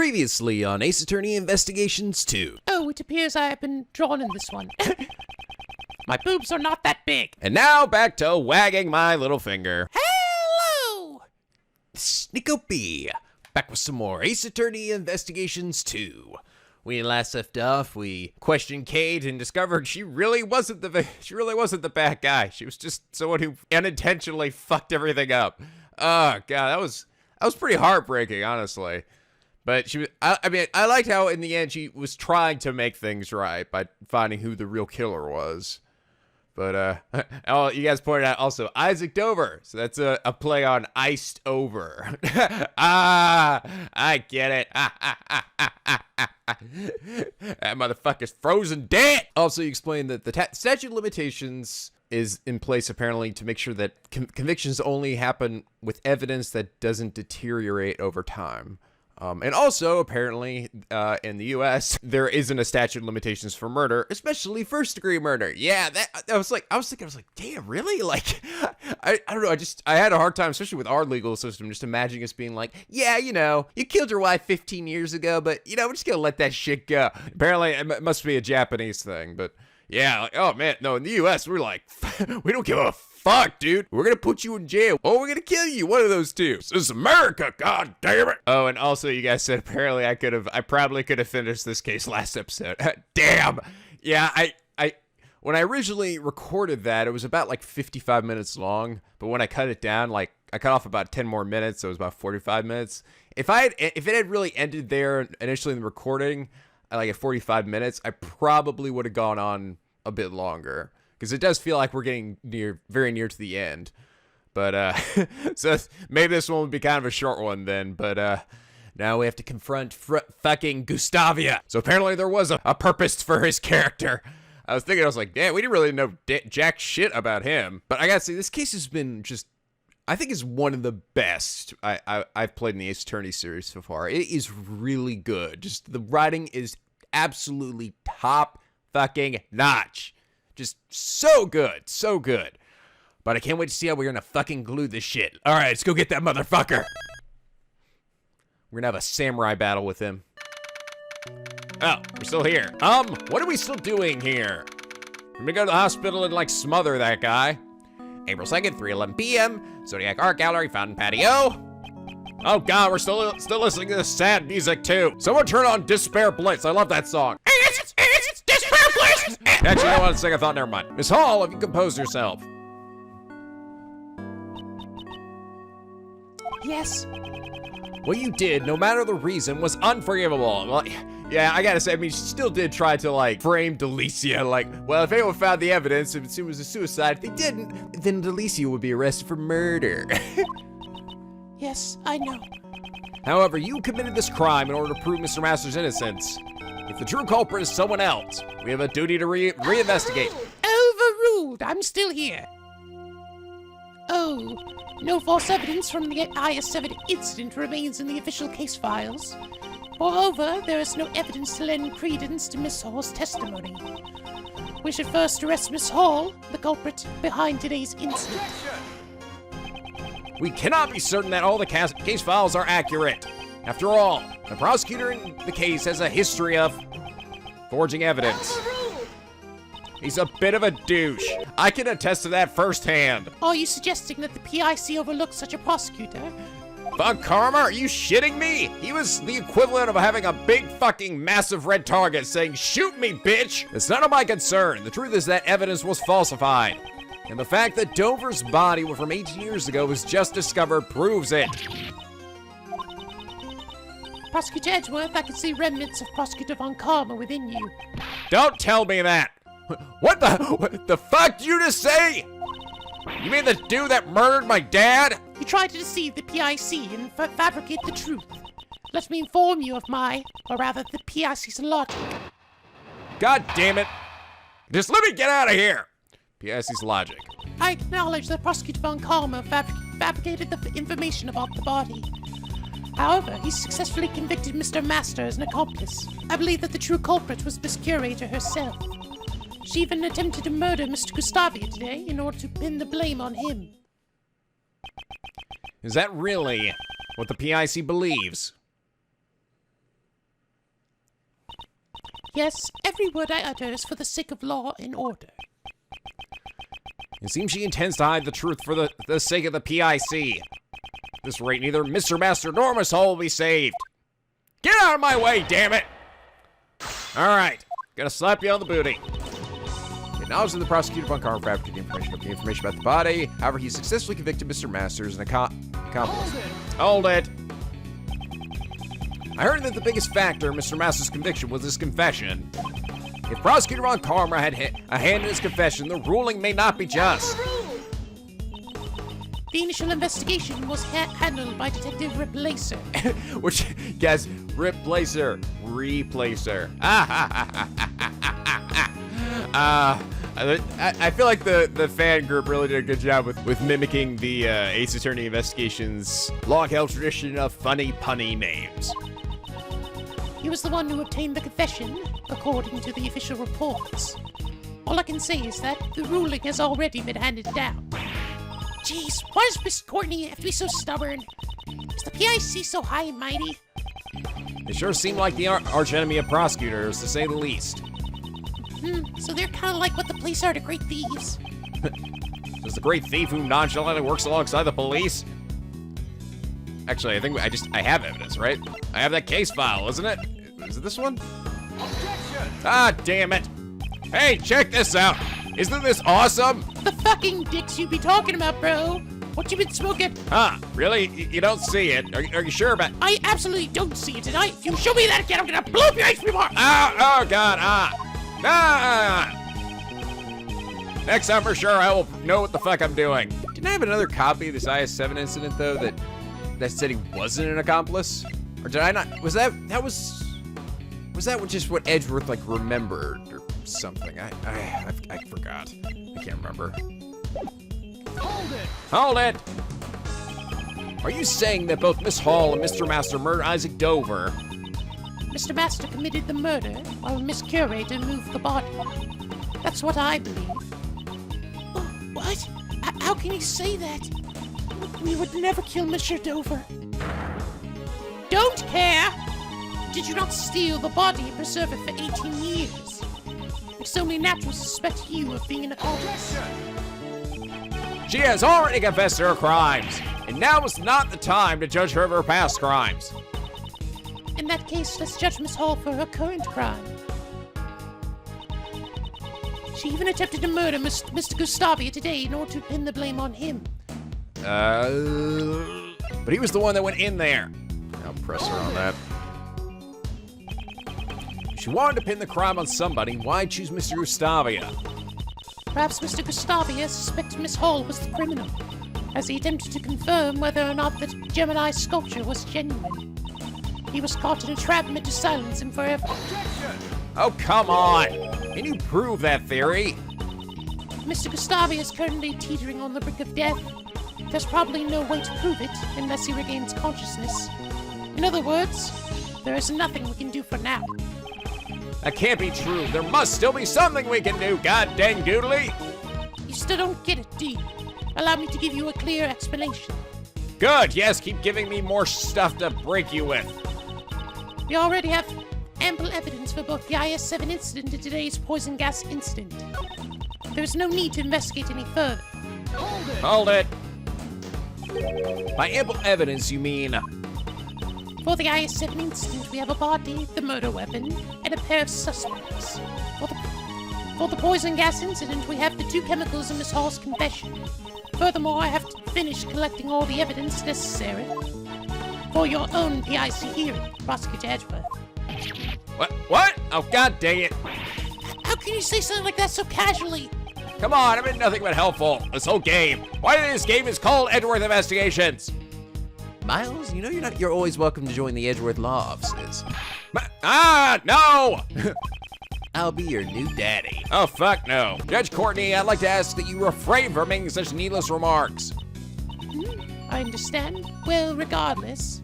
Previously on Ace Attorney Investigations 2. Oh, it appears I have been drawn in this one. My boobs are not that big. And now back to wagging my little finger. Hello! This is NicoB, back with some more Ace Attorney Investigations 2. We last left off, we questioned Kate and discovered she really wasn't the bad guy. She was just someone who unintentionally fucked everything up. Oh god, that was pretty heartbreaking, honestly. But I mean, I liked how in the end she was trying to make things right by finding who the real killer was. But, oh, you guys pointed out also Isaac Dover. So that's a play on iced over. I get it. That motherfucker's frozen dead. Also, you explained that the statute of limitations is in place apparently to make sure that convictions only happen with evidence that doesn't deteriorate over time. And also, apparently, in the U.S., there isn't a statute of limitations for murder, especially first-degree murder. Yeah, I was thinking, damn, really? Like, I don't know, I had a hard time, especially with our legal system, just imagining us being like, yeah, you know, you killed your wife 15 years ago, but, you know, we're just gonna let that shit go. Apparently, it must be a Japanese thing, but, yeah, like, oh, man, no, in the U.S., we're like, we don't give a fuck, dude. We're gonna put you in jail, or we're gonna kill you. One of those two. This is America, god damn it. Oh, and also you guys said apparently I probably could have finished this case last episode. Damn. Yeah, when I originally recorded that, it was about like 55 minutes long, but when I cut it down, like I cut off about 10 more minutes, so it was about 45 minutes. If it had really ended there initially in the recording, like at 45 minutes, I probably would have gone on a bit longer. Because it does feel like we're getting very near to the end. But, so maybe this one would be kind of a short one then. But, now we have to confront fucking Gustavia. So apparently there was a purpose for his character. I was like, damn, we didn't really know jack shit about him. But I gotta say, this case has been just, I think is one of the best I've played in the Ace Attorney series so far. It is really good. Just the writing is absolutely top fucking notch. Just so good, so good. But I can't wait to see how we're gonna fucking glue this shit. All right, let's go get that motherfucker. We're gonna have a samurai battle with him. Oh, we're still here. What are we still doing here? We're gonna go to the hospital and, like, smother that guy. April 2nd, 3:11 p.m. Zodiac Art Gallery, Fountain Patio. Oh, God, we're still listening to this sad music, too. Someone turn on Despair Blitz. I love that song. It's Despair Blitz! Actually, you know what? Second thought, never mind. Miss Hall, have you composed yourself? Yes. What you did, no matter the reason, was unforgivable. Well, yeah, I gotta say, I mean, she still did try to, like, frame Delicia, like, well, if anyone found the evidence, if it was a suicide, if they didn't, then Delicia would be arrested for murder. Yes, I know. However, you committed this crime in order to prove Mr. Master's innocence. If the true culprit is someone else, we have a duty to reinvestigate. Overruled. I'm still here. Oh, no false evidence from the IS-7 incident remains in the official case files. Moreover, there is no evidence to lend credence to Miss Hall's testimony. We should first arrest Miss Hall, the culprit behind today's incident. We cannot be certain that all the case files are accurate. After all, the prosecutor in the case has a history of forging evidence. He's a bit of a douche. I can attest to that firsthand. Are you suggesting that the PIC overlooks such a prosecutor? Fuck Karma, are you shitting me? He was the equivalent of having a big fucking massive red target saying, shoot me, bitch! It's none of my concern. The truth is that evidence was falsified. And the fact that Dover's body from 18 years ago was just discovered proves it. Prosecutor Edgeworth, I can see remnants of Prosecutor Von Karma within you. Don't tell me that! What the fuck did you just say? You mean the dude that murdered my dad? You tried to deceive the PIC and fabricate the truth. Let me inform you of or rather the PIC's logic. God damn it. Just let me get out of here. PIC's logic. I acknowledge that Prosecutor Von Karma fabricated the information about the body. However, he successfully convicted Mr. Master as an accomplice. I believe that the true culprit was Miss Curator herself. She even attempted to murder Mr. Gustavia today in order to pin the blame on him. Is that really what the PIC believes? Yes, every word I utter is for the sake of law and order. It seems she intends to hide the truth for the sake of the PIC. At this rate, neither Mr. Master nor Miss Hall will be saved. Get out of my way, damn it! Alright, gonna slap you on the booty. Acknowledged that the prosecutor Von Karma fabricated the information about the body. However, he successfully convicted Mr. Masters and accomplice. Hold it! I heard that the biggest factor in Mr. Masters' conviction was his confession. If Prosecutor Von Karma had a hand in his confession, the ruling may not be just. The initial investigation was handled by Detective Replacer. Which, guys, Replacer. I feel like the fan group really did a good job with mimicking the Ace Attorney Investigation's long-held tradition of funny, punny names. He was the one who obtained the confession, according to the official reports. All I can say is that the ruling has already been handed down. Jeez, why does Miss Courtney have to be so stubborn? Is the PIC so high and mighty? They sure seem like the archenemy of prosecutors, to say the least. So they're kind of like what the police are to great thieves. Does the great thief who nonchalantly works alongside the police? Actually, I think I have evidence, right? I have that case file, isn't it? Is it this one? Objection! Ah, damn it! Hey, check this out! Isn't this awesome? The fucking dicks you be talking about, bro. What you been smoking? Huh, really? You don't see it? Are you sure about... I absolutely don't see it tonight. If you show me that again, I'm gonna blow up your HP bar. Oh, God, Next time for sure, I will know what the fuck I'm doing. Didn't I have another copy of this IS-7 incident, though, that said he wasn't an accomplice? Or did I not? Was that just what Edgeworth, like, remembered or something? I forgot. I can't remember. Hold it! Are you saying that both Miss Hall and Mr. Master murdered Isaac Dover? Mr. Master committed the murder while Miss Curator moved the body. That's what I believe. Oh, what? How can you say that? We would never kill Mr. Dover. Don't care! Did you not steal the body and preserve it for 18 years? It's only natural to suspect you of being an accomplice. She has already confessed to her crimes, and now is not the time to judge her of her past crimes. In that case, let's judge Miss Hall for her current crime. She even attempted to murder Mr. Gustavia today in order to pin the blame on him. But he was the one that went in there. I'll press her on that. If she wanted to pin the crime on somebody, why choose Mr. Gustavia? Perhaps Mr. Gustavia suspected Miss Hall was the criminal, as he attempted to confirm whether or not the Gemini sculpture was genuine. He was caught in a trap meant to silence him forever. Oh, come on! Can you prove that theory? Mr. Gustavia is currently teetering on the brink of death. There's probably no way to prove it unless he regains consciousness. In other words, there is nothing we can do for now. That can't be true. There must still be something we can do, god dang goodly! You still don't get it, do you? Allow me to give you a clear explanation. Good, yes, keep giving me more stuff to break you with. We already have ample evidence for both the IS-7 incident and today's poison gas incident. There is no need to investigate any further. Hold it! By ample evidence, you mean... For the IS-7 incident, we have a body, the murder weapon, and a pair of suspects. For the poison gas incident, we have the two chemicals in Miss Hall's confession. Furthermore, I have to finish collecting all the evidence necessary for your own PIC hearing, Prosecutor Edgeworth. What? Oh, god dang it. How can you say something like that so casually? Come on, I've been nothing but helpful this whole game. Why this game is called Edgeworth Investigations? Miles, you know you're always welcome to join the Edgeworth Law Offices. No! I'll be your new daddy. Oh, fuck no. Judge Courtney, I'd like to ask that you refrain from making such needless remarks. I understand. Well, regardless.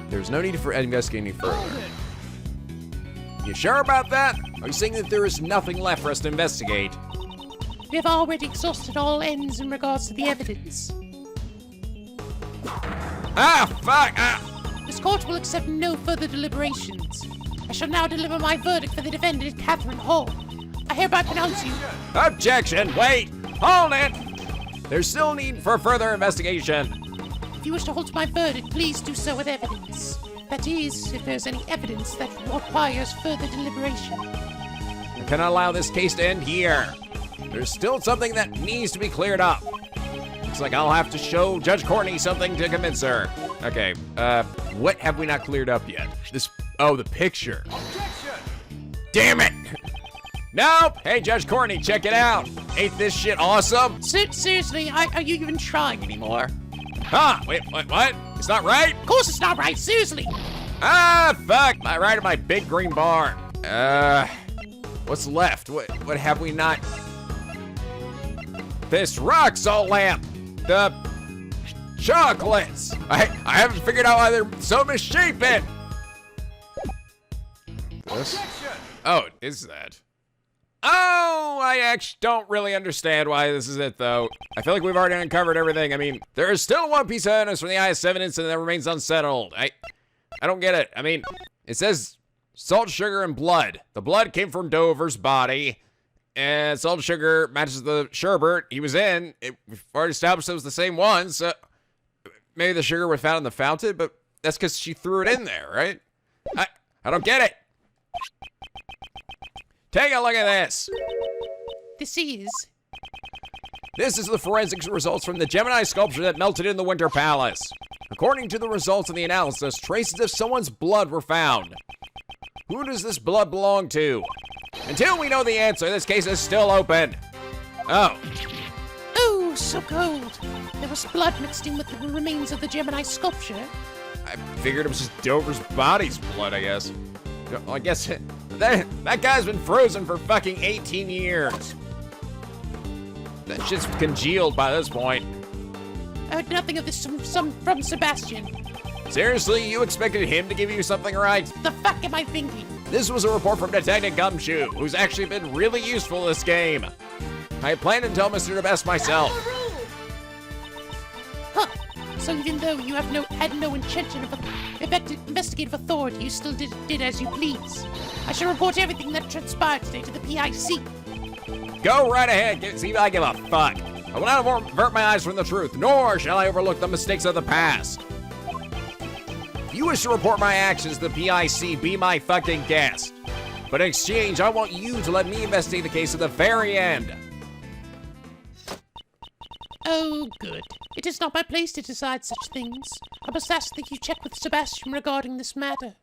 There's no need for investigating further. You sure about that? Are you saying that there is nothing left for us to investigate? We have already exhausted all ends in regards to the evidence. Ah, fuck! This court will accept no further deliberations. I shall now deliver my verdict for the defendant, Catherine Hall. I hereby pronounce you. Objection! Wait! Hold it! There's still need for further investigation. If you wish to hold to my verdict, please do so with evidence. That is, if there's any evidence that requires further deliberation. I cannot allow this case to end here. There's still something that needs to be cleared up. Looks like I'll have to show Judge Courtney something to convince her. Okay, what have we not cleared up yet? The picture. Damn it! Nope! Hey, Judge Courtney, check it out. Ain't this shit awesome? Seriously, are you even trying anymore? Huh? Wait, what? It's not right? Of course it's not right, seriously! Fuck! I ride in my big green barn. What's left? What have we not? This rock salt lamp! The chocolates! I haven't figured out why they're so misshapen! This? Oh, is that? Oh, I actually don't really understand why this is it, though. I feel like we've already uncovered everything. I mean, there is still one piece of evidence from the IS-7 incident that remains unsettled. I don't get it. I mean, it says salt, sugar, and blood. The blood came from Dover's body, and salt and sugar matches the sherbet he was in. We've already established it was the same one, so maybe the sugar was found in the fountain, but that's because she threw it in there, right? I don't get it. Take a look at this. This is the forensics results from the Gemini sculpture that melted in the Winter Palace. According to the results of the analysis, traces of someone's blood were found. Who does this blood belong to? Until we know the answer, this case is still open. Oh. Oh, so cold. There was blood mixed in with the remains of the Gemini sculpture. I figured it was just Dover's body's blood, I guess. Well, I guess that guy's been frozen for fucking 18 years. That shit's congealed by this point. I heard nothing of this from Sebastian. Seriously, you expected him to give you something right? The fuck am I thinking? This was a report from Detective Gumshoe, who's actually been really useful this game. I planned to tell Mr. DeBest myself. Huh. So even though you had no intention of investigative authority, you still did as you please. I shall report everything that transpired today to the PIC. Go right ahead, see if I give a fuck. I will not avert my eyes from the truth, nor shall I overlook the mistakes of the past. If you wish to report my actions to the PIC, be my fucking guest. But in exchange, I want you to let me investigate the case to the very end. Oh, good. It is not my place to decide such things. I must ask that you check with Sebastian regarding this matter.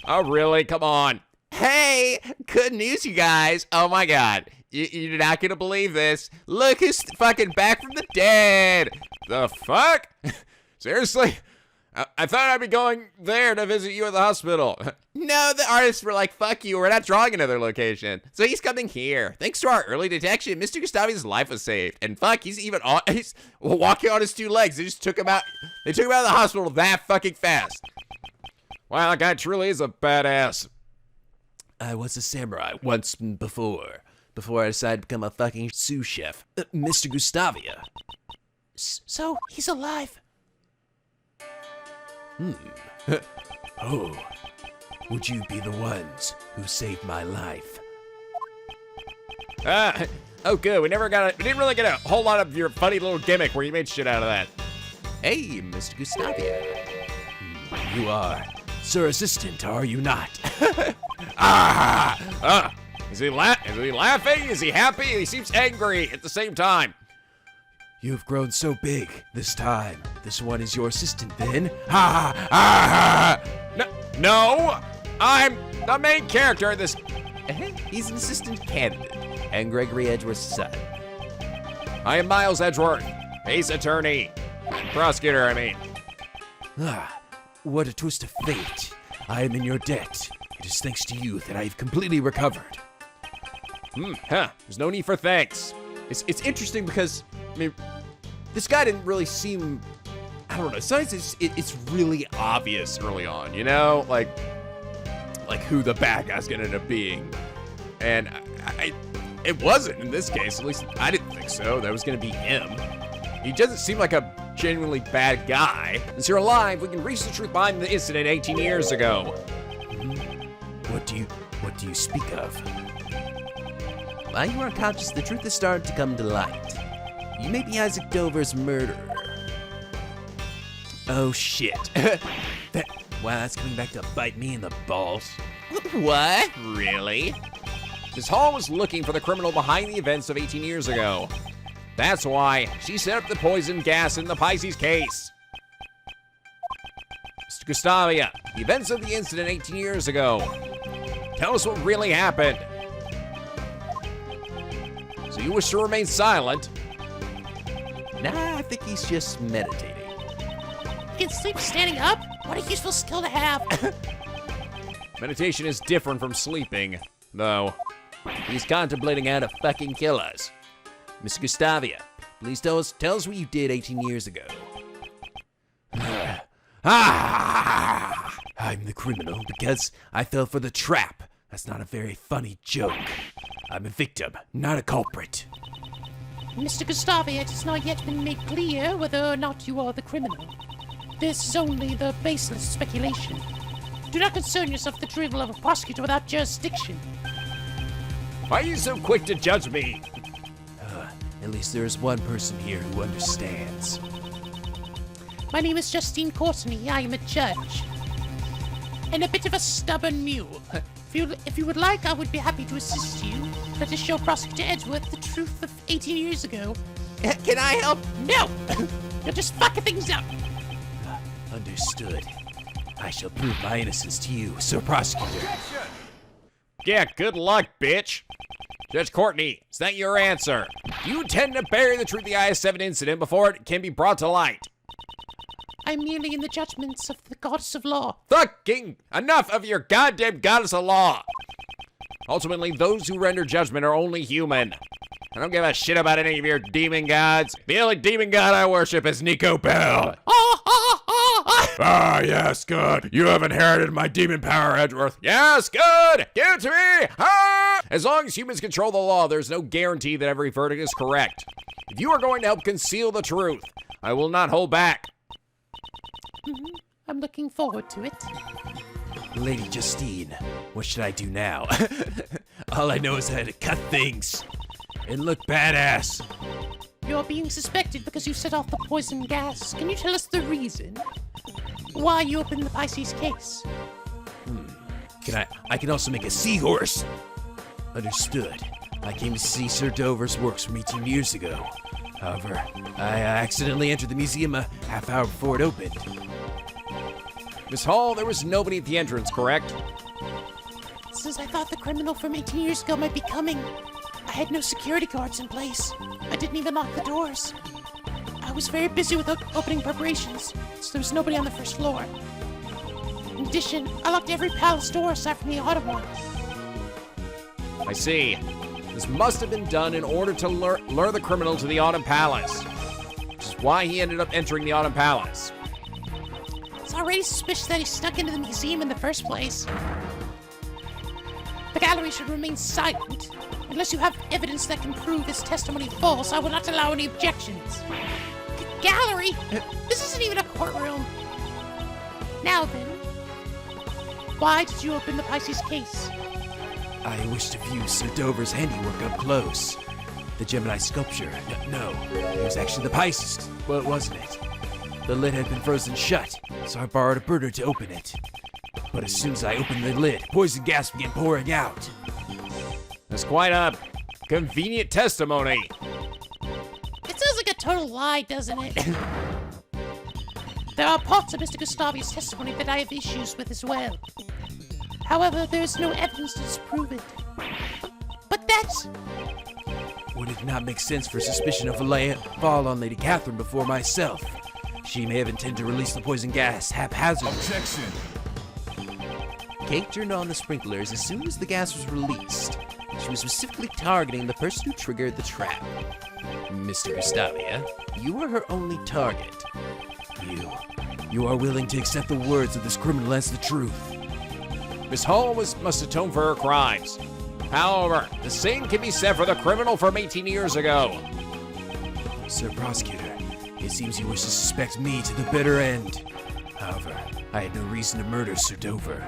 Oh, really? Come on. Hey, good news, you guys. Oh my god. You're not gonna believe this. Look who's fucking back from the dead. The fuck? Seriously? I thought I'd be going there to visit you at the hospital. No, the artists were like, fuck you, we're not drawing another location. So he's coming here. Thanks to our early detection, Mr. Gustavi's life was saved. And fuck, he's walking on his two legs. They just took him out. They took him out of the hospital that fucking fast. Wow, that guy truly is a badass. I was a samurai once before I decided to become a fucking sous chef. Mr. Gustavia. So, he's alive. Oh, would you be the ones who saved my life? Oh good, we didn't really get a whole lot of your funny little gimmick where you made shit out of that. Hey, Mr. Gustavia. You are Sir Assistant, are you not? Is he laughing? Is he happy? He seems angry at the same time. You've grown so big this time. This one is your assistant then? No, I'm the main character in this. He's an assistant candidate and Gregory Edgeworth's son. I am Miles Edgeworth, ace attorney. Prosecutor, I mean. What a twist of fate. I am in your debt. It is thanks to you that I've completely recovered. There's no need for thanks. It's interesting because, I mean, this guy didn't really seem, I don't know, sometimes it's really obvious early on, you know? Like who the bad guy's gonna end up being. And it wasn't in this case, at least I didn't think so, that was gonna be him. He doesn't seem like a genuinely bad guy. Since you're alive, we can reach the truth behind the incident 18 years ago. What do you speak of? While you are unconscious, the truth is starting to come to light. You may be Isaac Dover's murderer. Oh shit. Wow, that's coming back to bite me in the balls. What? Really? Ms. Hall was looking for the criminal behind the events of 18 years ago. That's why she set up the poison gas in the Pisces case. Mr. Gustavia, the events of the incident 18 years ago. Tell us what really happened. So you wish to remain silent? Nah, I think he's just meditating. You can sleep standing up? What a useful skill to have. Meditation is different from sleeping, though. He's contemplating how to fucking kill us. Mr. Gustavia, please tell us what you did 18 years ago. I'm the criminal because I fell for the trap. That's not a very funny joke. I'm a victim, not a culprit. Mr. Gustavia, it has not yet been made clear whether or not you are the criminal. This is only the baseless speculation. Do not concern yourself with the drivel of a prosecutor without jurisdiction. Why are you so quick to judge me? At least there is one person here who understands. My name is Justine Courtney. I am a judge. And a bit of a stubborn mule. If you would like, I would be happy to assist you. Let us show Prosecutor Edgeworth the truth of 18 years ago. Can I help? No! You're just fucking things up. Understood. I shall prove my innocence to you, Sir Prosecutor. Yeah, good luck, bitch. Judge Courtney, is that your answer? Do you intend to bury the truth of the IS-7 incident before it can be brought to light? I'm merely in the judgments of the goddess of law. Fucking enough of your goddamn goddess of law. Ultimately, those who render judgment are only human. I don't give a shit about any of your demon gods. The only demon god I worship is NicoB. Ah, yes, good. You have inherited my demon power, Edgeworth. Yes, good. Give it to me. Ah! As long as humans control the law, there's no guarantee that every verdict is correct. If you are going to help conceal the truth, I will not hold back. I'm looking forward to it. Lady Justine, what should I do now? All I know is how to cut things and look badass. You're being suspected because you set off the poison gas. Can you tell us the reason? Why you opened the Pisces case? I can also make a seahorse. Understood. I came to see Sir Dover's works from 18 years ago. However, I accidentally entered the museum a half hour before it opened. Miss Hall, there was nobody at the entrance, correct? Since I thought the criminal from 18 years ago might be coming, I had no security guards in place. I didn't even lock the doors. I was very busy with opening preparations, so there was nobody on the first floor. In addition, I locked every palace door aside from the autumn one. I see. This must have been done in order to lure the criminal to the Autumn Palace. Which is why he ended up entering the Autumn Palace. It's already suspicious that he snuck into the museum in the first place. The gallery should remain silent. Unless you have evidence that can prove his testimony false, I will not allow any objections. Gallery? This isn't even a courtroom. Now then, why did you open the Pisces case? I wish to view Sir Dover's handiwork up close. The Gemini sculpture. No, it was actually the Pisces, well, wasn't it? The lid had been frozen shut, so I borrowed a burner to open it. But as soon as I opened the lid, poison gas began pouring out. That's quite a convenient testimony. It sounds like a total lie, doesn't it? There are parts of Mr. Gustavia's testimony that I have issues with as well. However, there is no evidence to disprove it. But that's... Would it not make sense for suspicion of fall on Lady Catherine before myself? She may have intended to release the poison gas haphazardly. Objection! Kate turned on the sprinklers as soon as the gas was released. She was specifically targeting the person who triggered the trap. Mr. Gustavia, you were her only target. You are willing to accept the words of this criminal as the truth. Miss Hall must atone for her crimes. However, the same can be said for the criminal from 18 years ago. Sir Prosecutor, It seems you wish to suspect me to the bitter end. However, I had no reason to murder Sir Dover.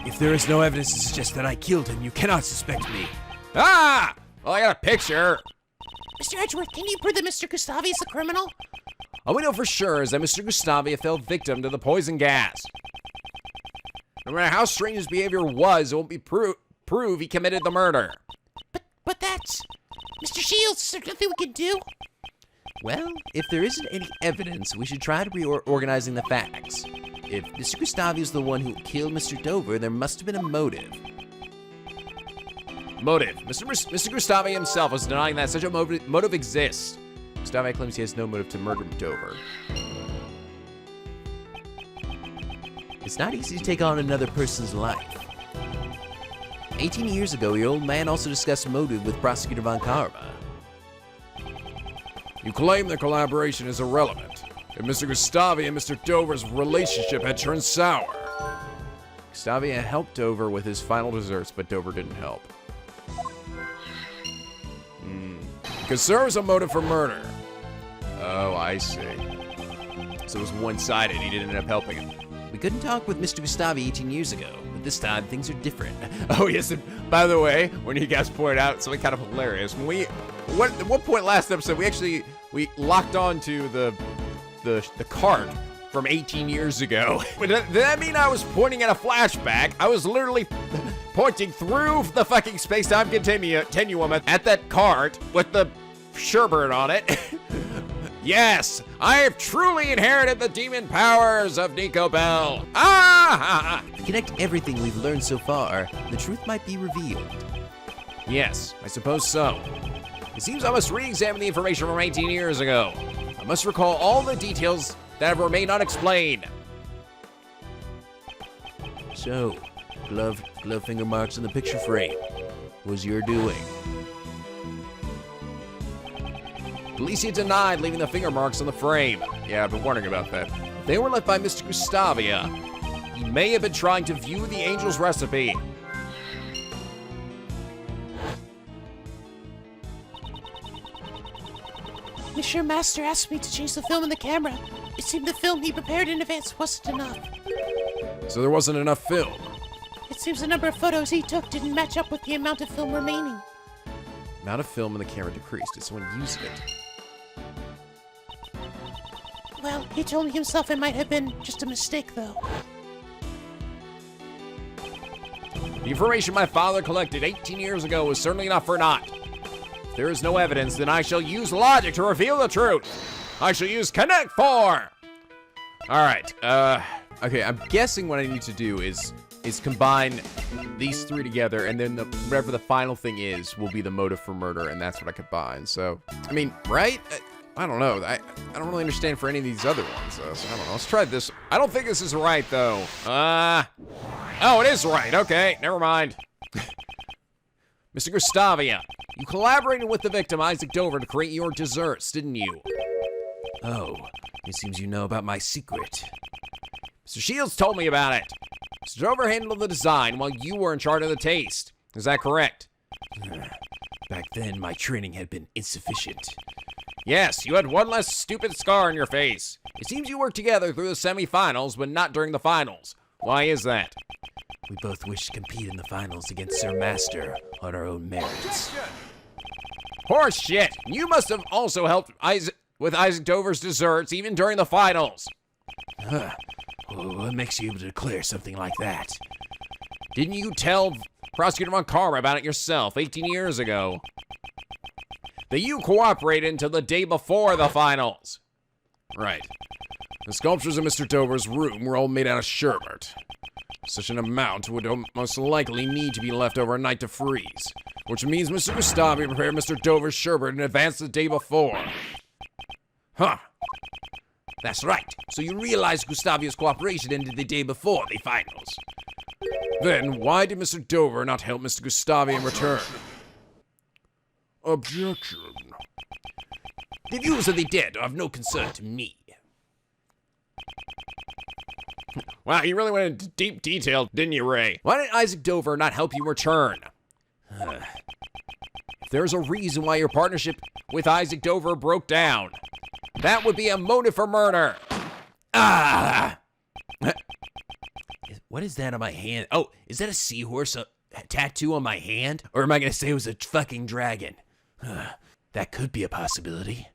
If there is no evidence to suggest that I killed him, you cannot suspect me. Ah! Well, I got a picture. Mr. Edgeworth, can you prove that Mr. Gustavi is the criminal? All we know for sure is that Mr. Gustavia fell victim to the poison gas. No matter how strange his behavior was, it won't be prove he committed the murder. But that's... Mr. Shields, is there nothing we can do? Well, if there isn't any evidence, we should try to reorganizing the facts. If Mr. Gustavi is the one who killed Mr. Dover, there must have been a motive. Motive. Mr. Gustavi himself is denying that such a motive exists. Gustavi claims he has no motive to murder Dover. It's not easy to take on another person's life. 18 years ago, your old man also discussed motive with Prosecutor von Karma. You claim the collaboration is irrelevant. If Mr. Gustavi and Mr. Dover's relationship had turned sour. Gustavia helped Dover with his final desserts, but Dover didn't help. Because there was a motive for murder. Oh, I see. So it was one-sided. He didn't end up helping him. We couldn't talk with Mr. Gustavi 18 years ago, but this time things are different. Oh, yes, and by the way, when you guys pointed out something kind of hilarious, when at one point last episode, we locked on to the cart from 18 years ago. Did that mean I was pointing at a flashback? I was literally pointing through the fucking space-time continuum at that cart with the sherbet on it. Yes, I have truly inherited the demon powers of NicoB. Ah! To connect everything we've learned so far, the truth might be revealed. Yes, I suppose so. It seems I must re-examine the information from 18 years ago. I must recall all the details that have remained unexplained. So, glove finger marks in the picture frame was your doing. Policia denied leaving the finger marks on the frame. Yeah, I've been wondering about that. They were left by Mr. Gustavia. He may have been trying to view the angel's recipe. Monsieur Master asked me to change the film and the camera. It seemed the film he prepared in advance wasn't enough. So there wasn't enough film. It seems the number of photos he took didn't match up with the amount of film remaining. Amount of film in the camera decreased. Did someone use it? Well, he told me himself it might have been just a mistake, though. The information my father collected 18 years ago was certainly not for naught. If there is no evidence, then I shall use logic to reveal the truth. I shall use Connect 4. All right. Okay, I'm guessing what I need to do is combine these three together, and then whatever the final thing is will be the motive for murder, and that's what I combine. So, I mean, right? I don't know. I don't really understand for any of these other ones, though, so I don't know. Let's try this. I don't think this is right, though. Oh, it is right. Okay, never mind. Mr. Gustavia, you collaborated with the victim, Isaac Dover, to create your desserts, didn't you? Oh, it seems you know about my secret. Mr. Shields told me about it. Mr. Dover handled the design while you were in charge of the taste. Is that correct? Back then, my training had been insufficient. Yes, you had one less stupid scar on your face. It seems you worked together through the semifinals, but not during the finals. Why is that? We both wish to compete in the finals against Sir Master on our own merits. Horse shit! You must have also helped with Isaac Dover's desserts even during the finals. What makes you able to declare something like that? Didn't you tell Prosecutor von Karma about it yourself 18 years ago? That you cooperated until the day before the finals. Right. The sculptures in Mr. Dover's room were all made out of sherbet. Such an amount would most likely need to be left overnight to freeze, which means Mr. Gustavi prepared Mr. Dover's sherbet in advance the day before. Huh. That's right. So you realize Gustavio's cooperation ended the day before the finals. Then why did Mr. Dover not help Mr. Gustavi in return? Objection. The views of the dead are of no concern to me. Wow, you really went into deep detail, didn't you, Ray? Why did Isaac Dover not help you return? If there's a reason why your partnership with Isaac Dover broke down. That would be a motive for murder. Ah! What is that on my hand? Oh, is that a seahorse tattoo on my hand? Or am I gonna say it was a fucking dragon? That could be a possibility.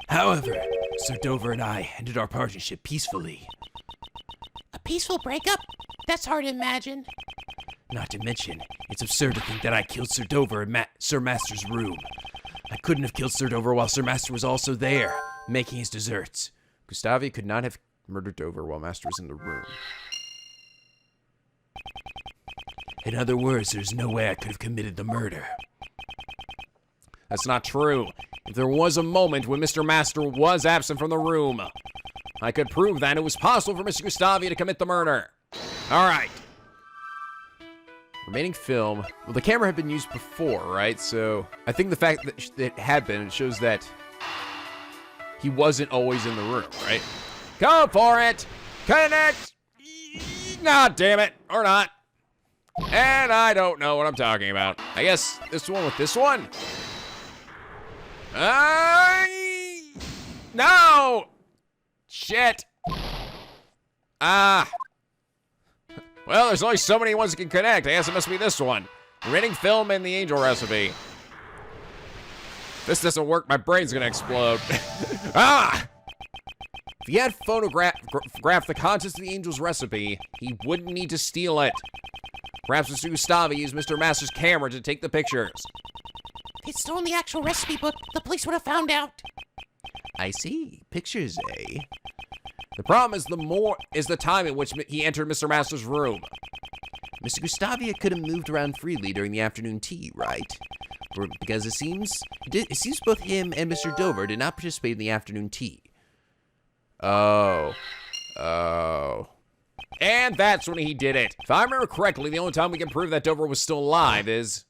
However, Sir Dover and I ended our partnership peacefully. A peaceful breakup? That's hard to imagine. Not to mention, it's absurd to think that I killed Sir Dover in Sir Master's room. I couldn't have killed Sir Dover while Sir Master was also there, making his desserts. Gustavia could not have murdered Dover while Master was in the room. In other words, there's no way I could have committed the murder. That's not true. If there was a moment when Mr. Master was absent from the room, I could prove that it was possible for Mr. Gustavia to commit the murder. All right. Remaining film. Well, the camera had been used before, right? So I think the fact that it had been, it shows that he wasn't always in the room, right? Go for it! Connect! God damn it! Or not. And I don't know what I'm talking about. I guess this one with this one? No! Shit! Ah. Well, there's only so many ones that can connect. I guess it must be this one. Remaining film and the angel recipe. If this doesn't work, my brain's gonna explode. Ah! If he had photographed the contents of the angel's recipe, he wouldn't need to steal it. Perhaps Mr. Gustavi used Mr. Master's camera to take the pictures. If he'd stolen the actual recipe book, the police would have found out. I see. Pictures, eh? The problem is the time at which he entered Mr. Master's room. Mr. Gustavia could have moved around freely during the afternoon tea, right? Because it seems both him and Mr. Dover did not participate in the afternoon tea. Oh. And that's when he did it. If I remember correctly, the only time we can prove that Dover was still alive is...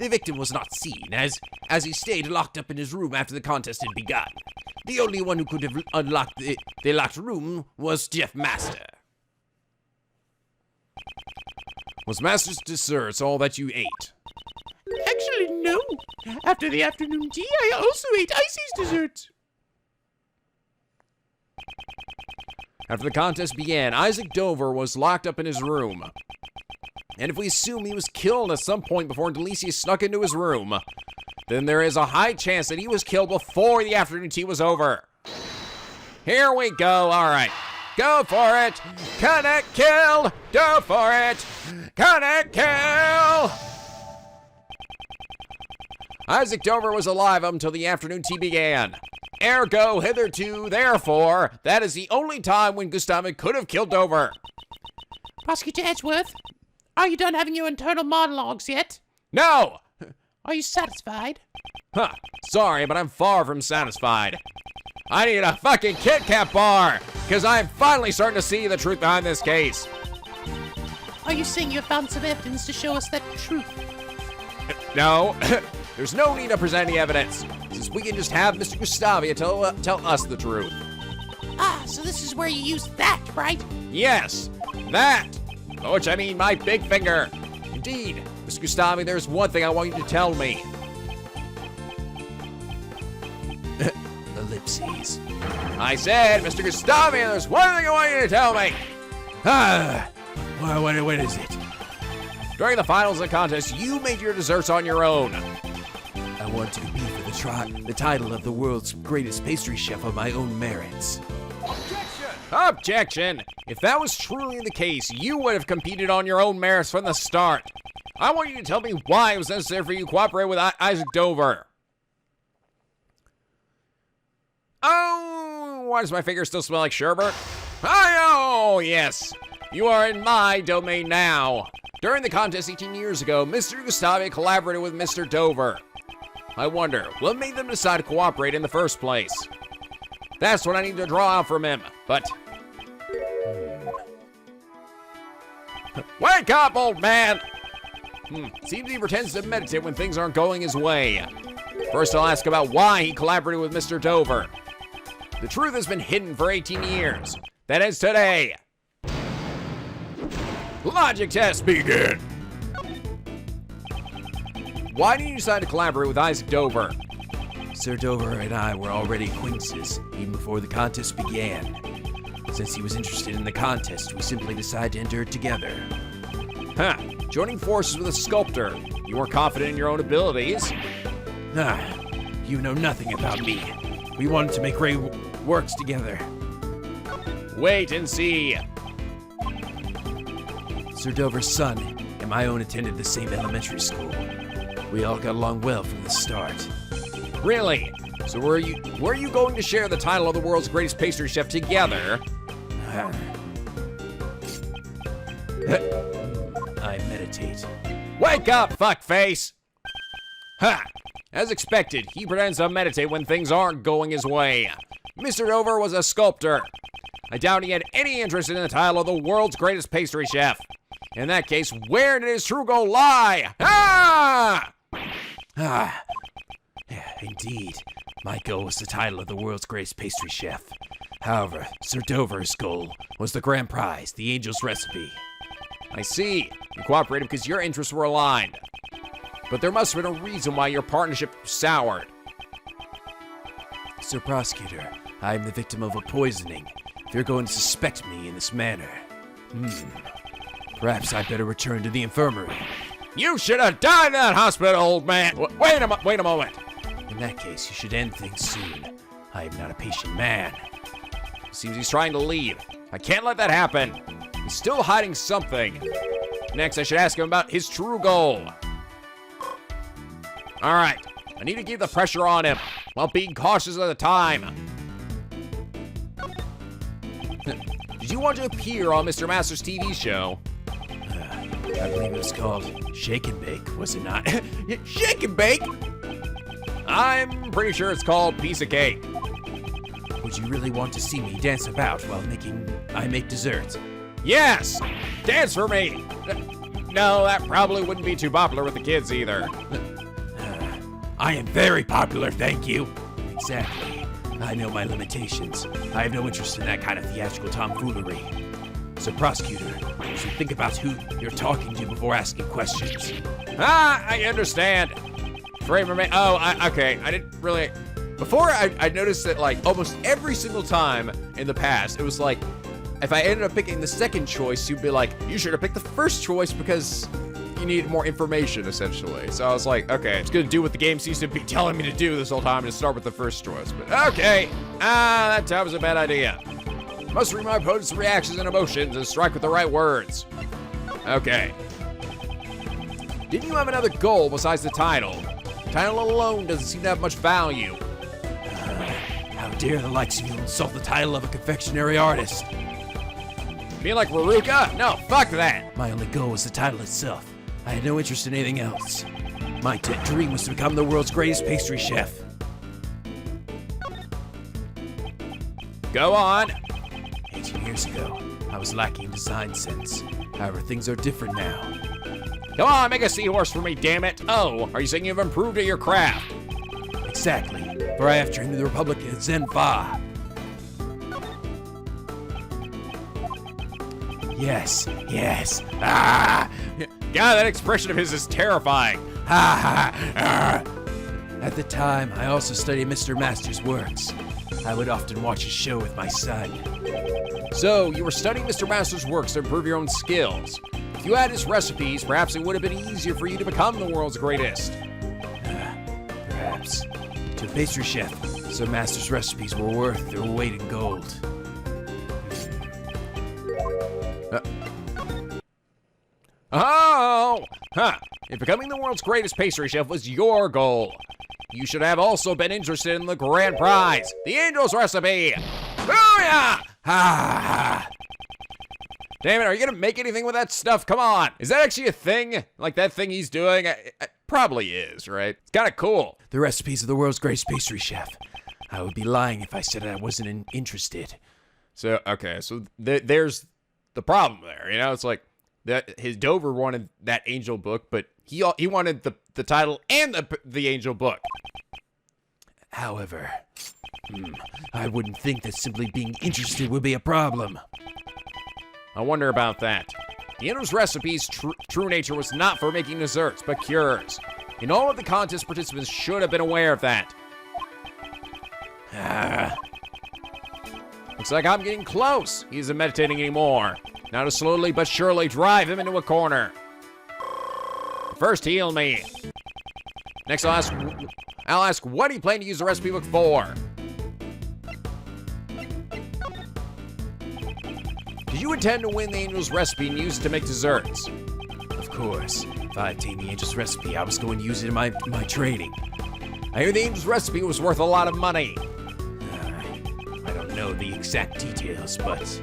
The victim was not seen, as he stayed locked up in his room after the contest had begun. The only one who could have unlocked the locked room was Jeff Master. Was Master's desserts all that you ate? Actually, no. After the afternoon tea, I also ate Icy's dessert. After the contest began, Isaac Dover was locked up in his room. And if we assume he was killed at some point before Delicious snuck into his room, then there is a high chance that he was killed before the afternoon tea was over. Here we go. All right. Go for it. Connect, kill. Go for it. Connect, kill. Isaac Dover was alive until the afternoon tea began. Ergo, hitherto, therefore, that is the only time when Gustavia could have killed Dover. Prosecutor Edgeworth, are you done having your internal monologues yet? No! Are you satisfied? Huh. Sorry, but I'm far from satisfied. I need a fucking Kit Kat bar, because I'm finally starting to see the truth behind this case. Are you saying you have found some evidence to show us that truth? No. There's no need to present any evidence, since we can just have Mr. Gustavia tell us the truth. Ah, so this is where you use that, right? Yes, that. By which I mean my big finger. Indeed, Mr. Gustavia, there's one thing I want you to tell me. Ellipses. I said, Mr. Gustavia, there's one thing I want you to tell me. What is it? During the finals of the contest, you made your desserts on your own. I want to compete for the title of the world's greatest pastry chef on my own merits. Objection! If that was truly the case, you would have competed on your own merits from the start. I want you to tell me why it was necessary for you to cooperate with Isaac Dover. Oh, why does my finger still smell like sherbet? Oh, yes. You are in my domain now. During the contest 18 years ago, Mr. Gustavia collaborated with Mr. Dover. I wonder, what made them decide to cooperate in the first place? That's what I need to draw out from him, but... Wake up, old man! Seems he pretends to meditate when things aren't going his way. First, I'll ask about why he collaborated with Mr. Dover. The truth has been hidden for 18 years. That ends today. Logic test begin. Why didn't you decide to collaborate with Isaac Dover? Sir Dover and I were already acquaintances, even before the contest began. Since he was interested in the contest, we simply decided to enter it together. Huh. Joining forces with a sculptor. You weren't confident in your own abilities. You know nothing about me. We wanted to make great works together. Wait and see. Sir Dover's son and my own attended the same elementary school. We all got along well from the start. Really? So were you going to share the title of the world's greatest pastry chef together? I meditate. Wake up, fuckface! Ha! As expected, he pretends to meditate when things aren't going his way. Mr. Dover was a sculptor. I doubt he had any interest in the title of the world's greatest pastry chef. In that case, where did his true goal lie? Ah! Yeah, indeed. My goal was the title of the world's greatest pastry chef. However, Sir Dover's goal was the grand prize, the angel's recipe. I see. You cooperated because your interests were aligned. But there must have been a reason why your partnership soured. Sir Prosecutor, I am the victim of a poisoning. If you're going to suspect me in this manner, perhaps I'd better return to the infirmary. You should have died in that hospital, old man! Wait a moment! In that case, you should end things soon. I am not a patient man. Seems he's trying to leave. I can't let that happen. He's still hiding something. Next, I should ask him about his true goal. Alright, I need to keep the pressure on him while being cautious at the time. Did you want to appear on Mr. Master's TV show? I believe it was called Shake and Bake, was it not? Shake and bake? I'm pretty sure it's called Piece of Cake. Would you really want to see me dance about while I make desserts? Yes! Dance for me! No, that probably wouldn't be too popular with the kids either. I am very popular, thank you. Exactly. I know my limitations. I have no interest in that kind of theatrical tomfoolery. So, Prosecutor, you should think about who you're talking to before asking questions. I understand. Okay. I didn't really... Before, I noticed that, like, almost every single time in the past, it was like, if I ended up picking the second choice, you'd be like, you should have picked the first choice because you needed more information, essentially. So I was like, okay, I'm just gonna do what the game seems to be telling me to do this whole time and start with the first choice. But okay, that time was a bad idea. Must read my opponent's reactions and emotions and strike with the right words. Okay. Didn't you have another goal besides the title? The title alone doesn't seem to have much value. How dare the likes of you insult the title of a confectionery artist? Being like Veruca? No, fuck that. My only goal was the title itself. I had no interest in anything else. My dream was to become the world's greatest pastry chef. Go on. 18 years ago, I was lacking in design sense. However, things are different now. Come on, make a seahorse for me, damn it. Oh, are you saying you've improved at your craft? Exactly. For I have trained in the Republic of Zenva. Yes. Ah! God, that expression of his is terrifying. At the time, I also studied Mr. Master's works. I would often watch his show with my son. So, you were studying Mr. Master's works to improve your own skills. If you had his recipes, perhaps it would have been easier for you to become the world's greatest. Perhaps. To a pastry chef, Sir Master's recipes were worth their weight in gold. If becoming the world's greatest pastry chef was your goal, you should have also been interested in the grand prize, the angel's recipe. Booyah! Damn it, are you gonna make anything with that stuff? Come on. Is that actually a thing? Like that thing he's doing? It probably is, right? It's kind of cool. The recipes of the world's greatest pastry chef. I would be lying if I said I wasn't interested. So, okay, so there's the problem there, you know? It's like, his Dover wanted that angel book, but he wanted the title and the angel book. However, I wouldn't think that simply being interested would be a problem. I wonder about that. The angel's recipe's true nature was not for making desserts, but cures. And all of the contest participants should have been aware of that. Looks like I'm getting close. He isn't meditating anymore. Now to slowly but surely drive him into a corner. First, heal me. Next, I'll ask what he planned to use the recipe book for. Did you intend to win the Angel's recipe and use it to make desserts? Of course. If I obtained the Angel's recipe, I was going to use it in my trading. I hear the Angel's recipe was worth a lot of money. I don't know the exact details, but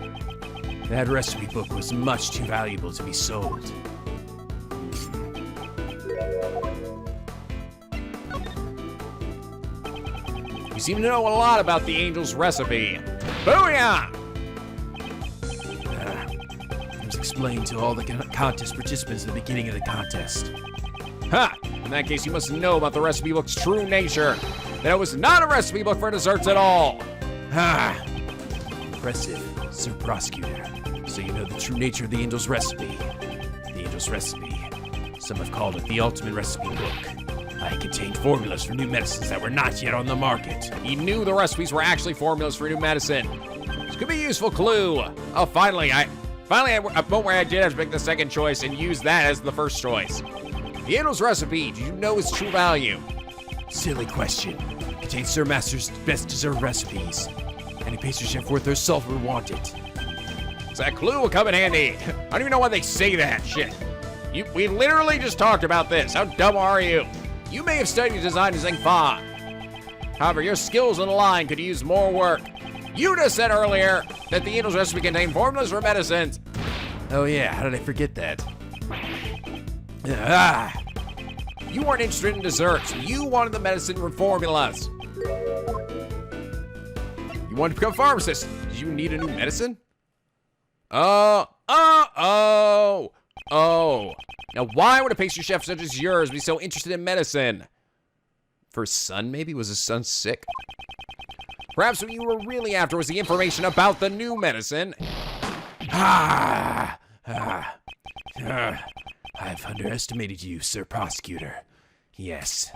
that recipe book was much too valuable to be sold. You seem to know a lot about the Angel's recipe. Booyah! It was explained to all the contest participants at the beginning of the contest. Ha! In that case, you must know about the recipe book's true nature. That it was not a recipe book for desserts at all. Ha! Impressive, Sir Prosecutor. So you know the true nature of the Angel's recipe. The Angel's recipe. Some have called it the ultimate recipe book. It contained formulas for new medicines that were not yet on the market. He knew the recipes were actually formulas for new medicine. This could be a useful clue. Oh, finally, I at a point where I did have to pick the second choice and use that as the first choice. The Angel's recipe, did you know its true value? Silly question. Contains Sir Master's best dessert recipes. Any pastry chef worth their salt would want it. So that clue will come in handy. I don't even know why they say that shit. We literally just talked about this. How dumb are you? You may have studied design in Zhengfa. However, your skills in the line could use more work. You just said earlier that the Angel's recipe contained formulas for medicines. Oh yeah, how did I forget that? You weren't interested in desserts. You wanted the medicine with formulas. You wanted to become a pharmacist. Did you need a new medicine? Oh. Now, why would a pastry chef such as yours be so interested in medicine? For his son, maybe? Was his son sick? Perhaps what you were really after was the information about the new medicine. I've underestimated you, Sir Prosecutor. Yes,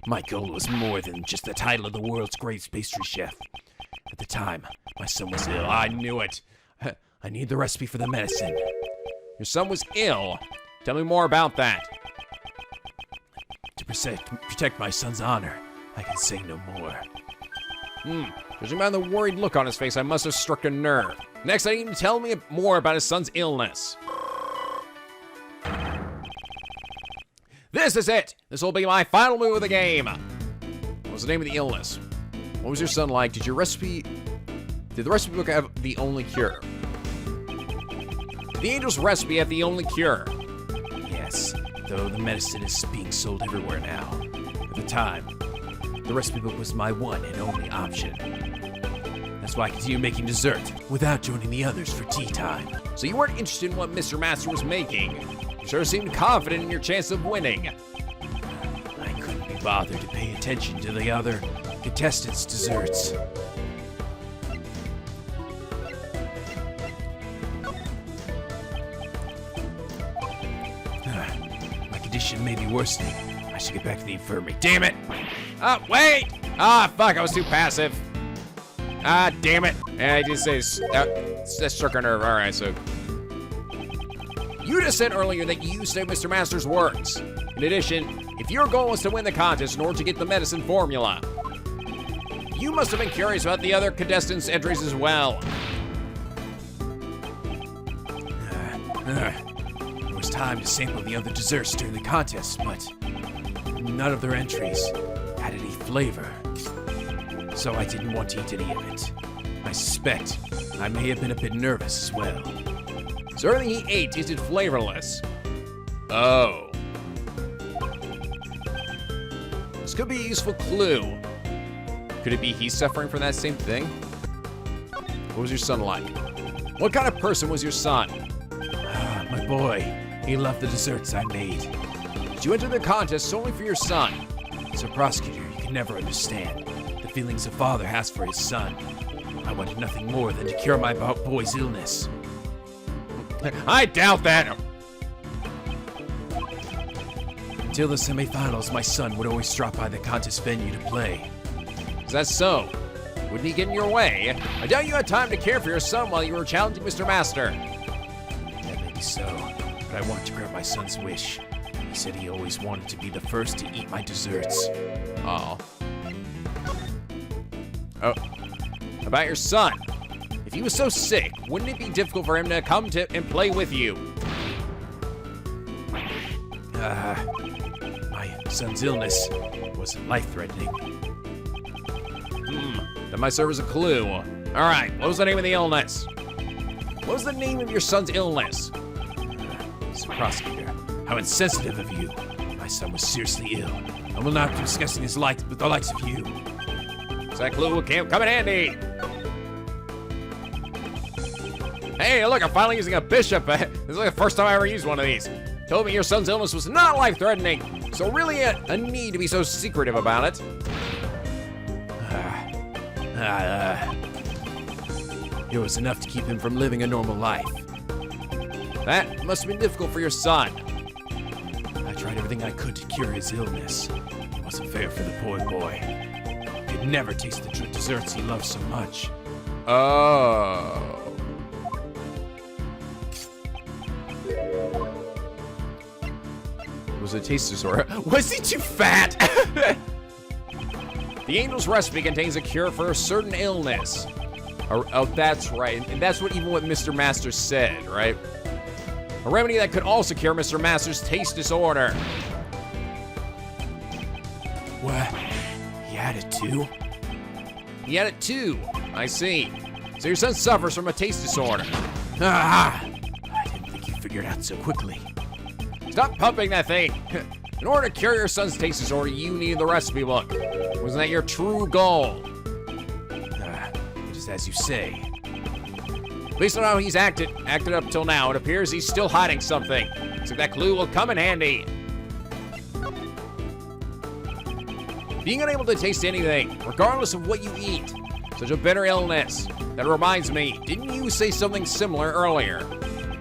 my goal was more than just the title of the world's greatest pastry chef. At the time, my son was ill. I knew it. I need the recipe for the medicine. Your son was ill. Tell me more about that. To protect my son's honor, I can say no more. Judging by the worried look on his face, I must have struck a nerve. Next, I need him to tell me more about his son's illness. This is it! This will be my final move of the game! What was the name of the illness? What was your son like? Did the recipe book have the only cure? Did the Angel's recipe have the only cure? Yes, though the medicine is being sold everywhere now. At the time, the recipe book was my one and only option. That's why I continued making dessert without joining the others for tea time. So you weren't interested in what Mr. Master was making. You sure seemed confident in your chance of winning. I couldn't be bothered to pay attention to the other contestants' desserts. My condition may be worsening. I should get back to the infirmary. Damn it! Wait! Fuck, I was too passive. Damn it. I just say that struck a nerve. Alright, so. You just said earlier that you used Mr. Master's words. In addition, if your goal was to win the contest in order to get the medicine formula, you must have been curious about the other contestants' entries as well. There was time to sample the other desserts during the contest, but none of their entries had any flavor. So I didn't want to eat any of it. I suspect I may have been a bit nervous as well. So everything he ate tasted flavorless. Oh. This could be a useful clue. Could it be he's suffering from that same thing? What was your son like? What kind of person was your son? My boy, he loved the desserts I made. Did you enter the contest solely for your son? Sir Prosecutor, you can never understand the feelings a father has for his son. I wanted nothing more than to cure my boy's illness. I doubt that. Until the semifinals, my son would always drop by the contest venue to play. Is that so? Wouldn't he get in your way? I doubt you had time to care for your son while you were challenging Mr. Master. Yeah, maybe so, but I want to grant my son's wish. He said he always wanted to be the first to eat my desserts. Oh. About your son. If he was so sick, wouldn't it be difficult for him to come to and play with you? My son's illness wasn't life-threatening. That might serve as a clue. All right, what was the name of the illness? What was the name of your son's illness? Mr. Prosecutor, how insensitive of you. My son was seriously ill. I will not be discussing his life with the likes of you. So that clue can't come in handy. Hey, look, I'm finally using a bishop. This is like the first time I ever used one of these. Told me your son's illness was not life-threatening, so really a need to be so secretive about it. It was enough to keep him from living a normal life. That must have been difficult for your son. I tried everything I could to cure his illness. It wasn't fair for the poor boy. He could never taste the desserts he loves so much. Oh. Was it a taste disorder? Was he too fat? The angel's recipe contains a cure for a certain illness. Oh, that's right. And that's even what Mr. Masters said, right? A remedy that could also cure Mr. Masters' taste disorder. What? He had it too? He had it too. I see. So your son suffers from a taste disorder. I didn't think you figured it out so quickly. Stop pumping that thing. In order to cure your son's taste disorder, you needed the recipe book. Wasn't that your true goal? It is as you say. Based on how he's acted up till now, it appears he's still hiding something. So that clue will come in handy. Being unable to taste anything, regardless of what you eat. Such a bitter illness. That reminds me, didn't you say something similar earlier?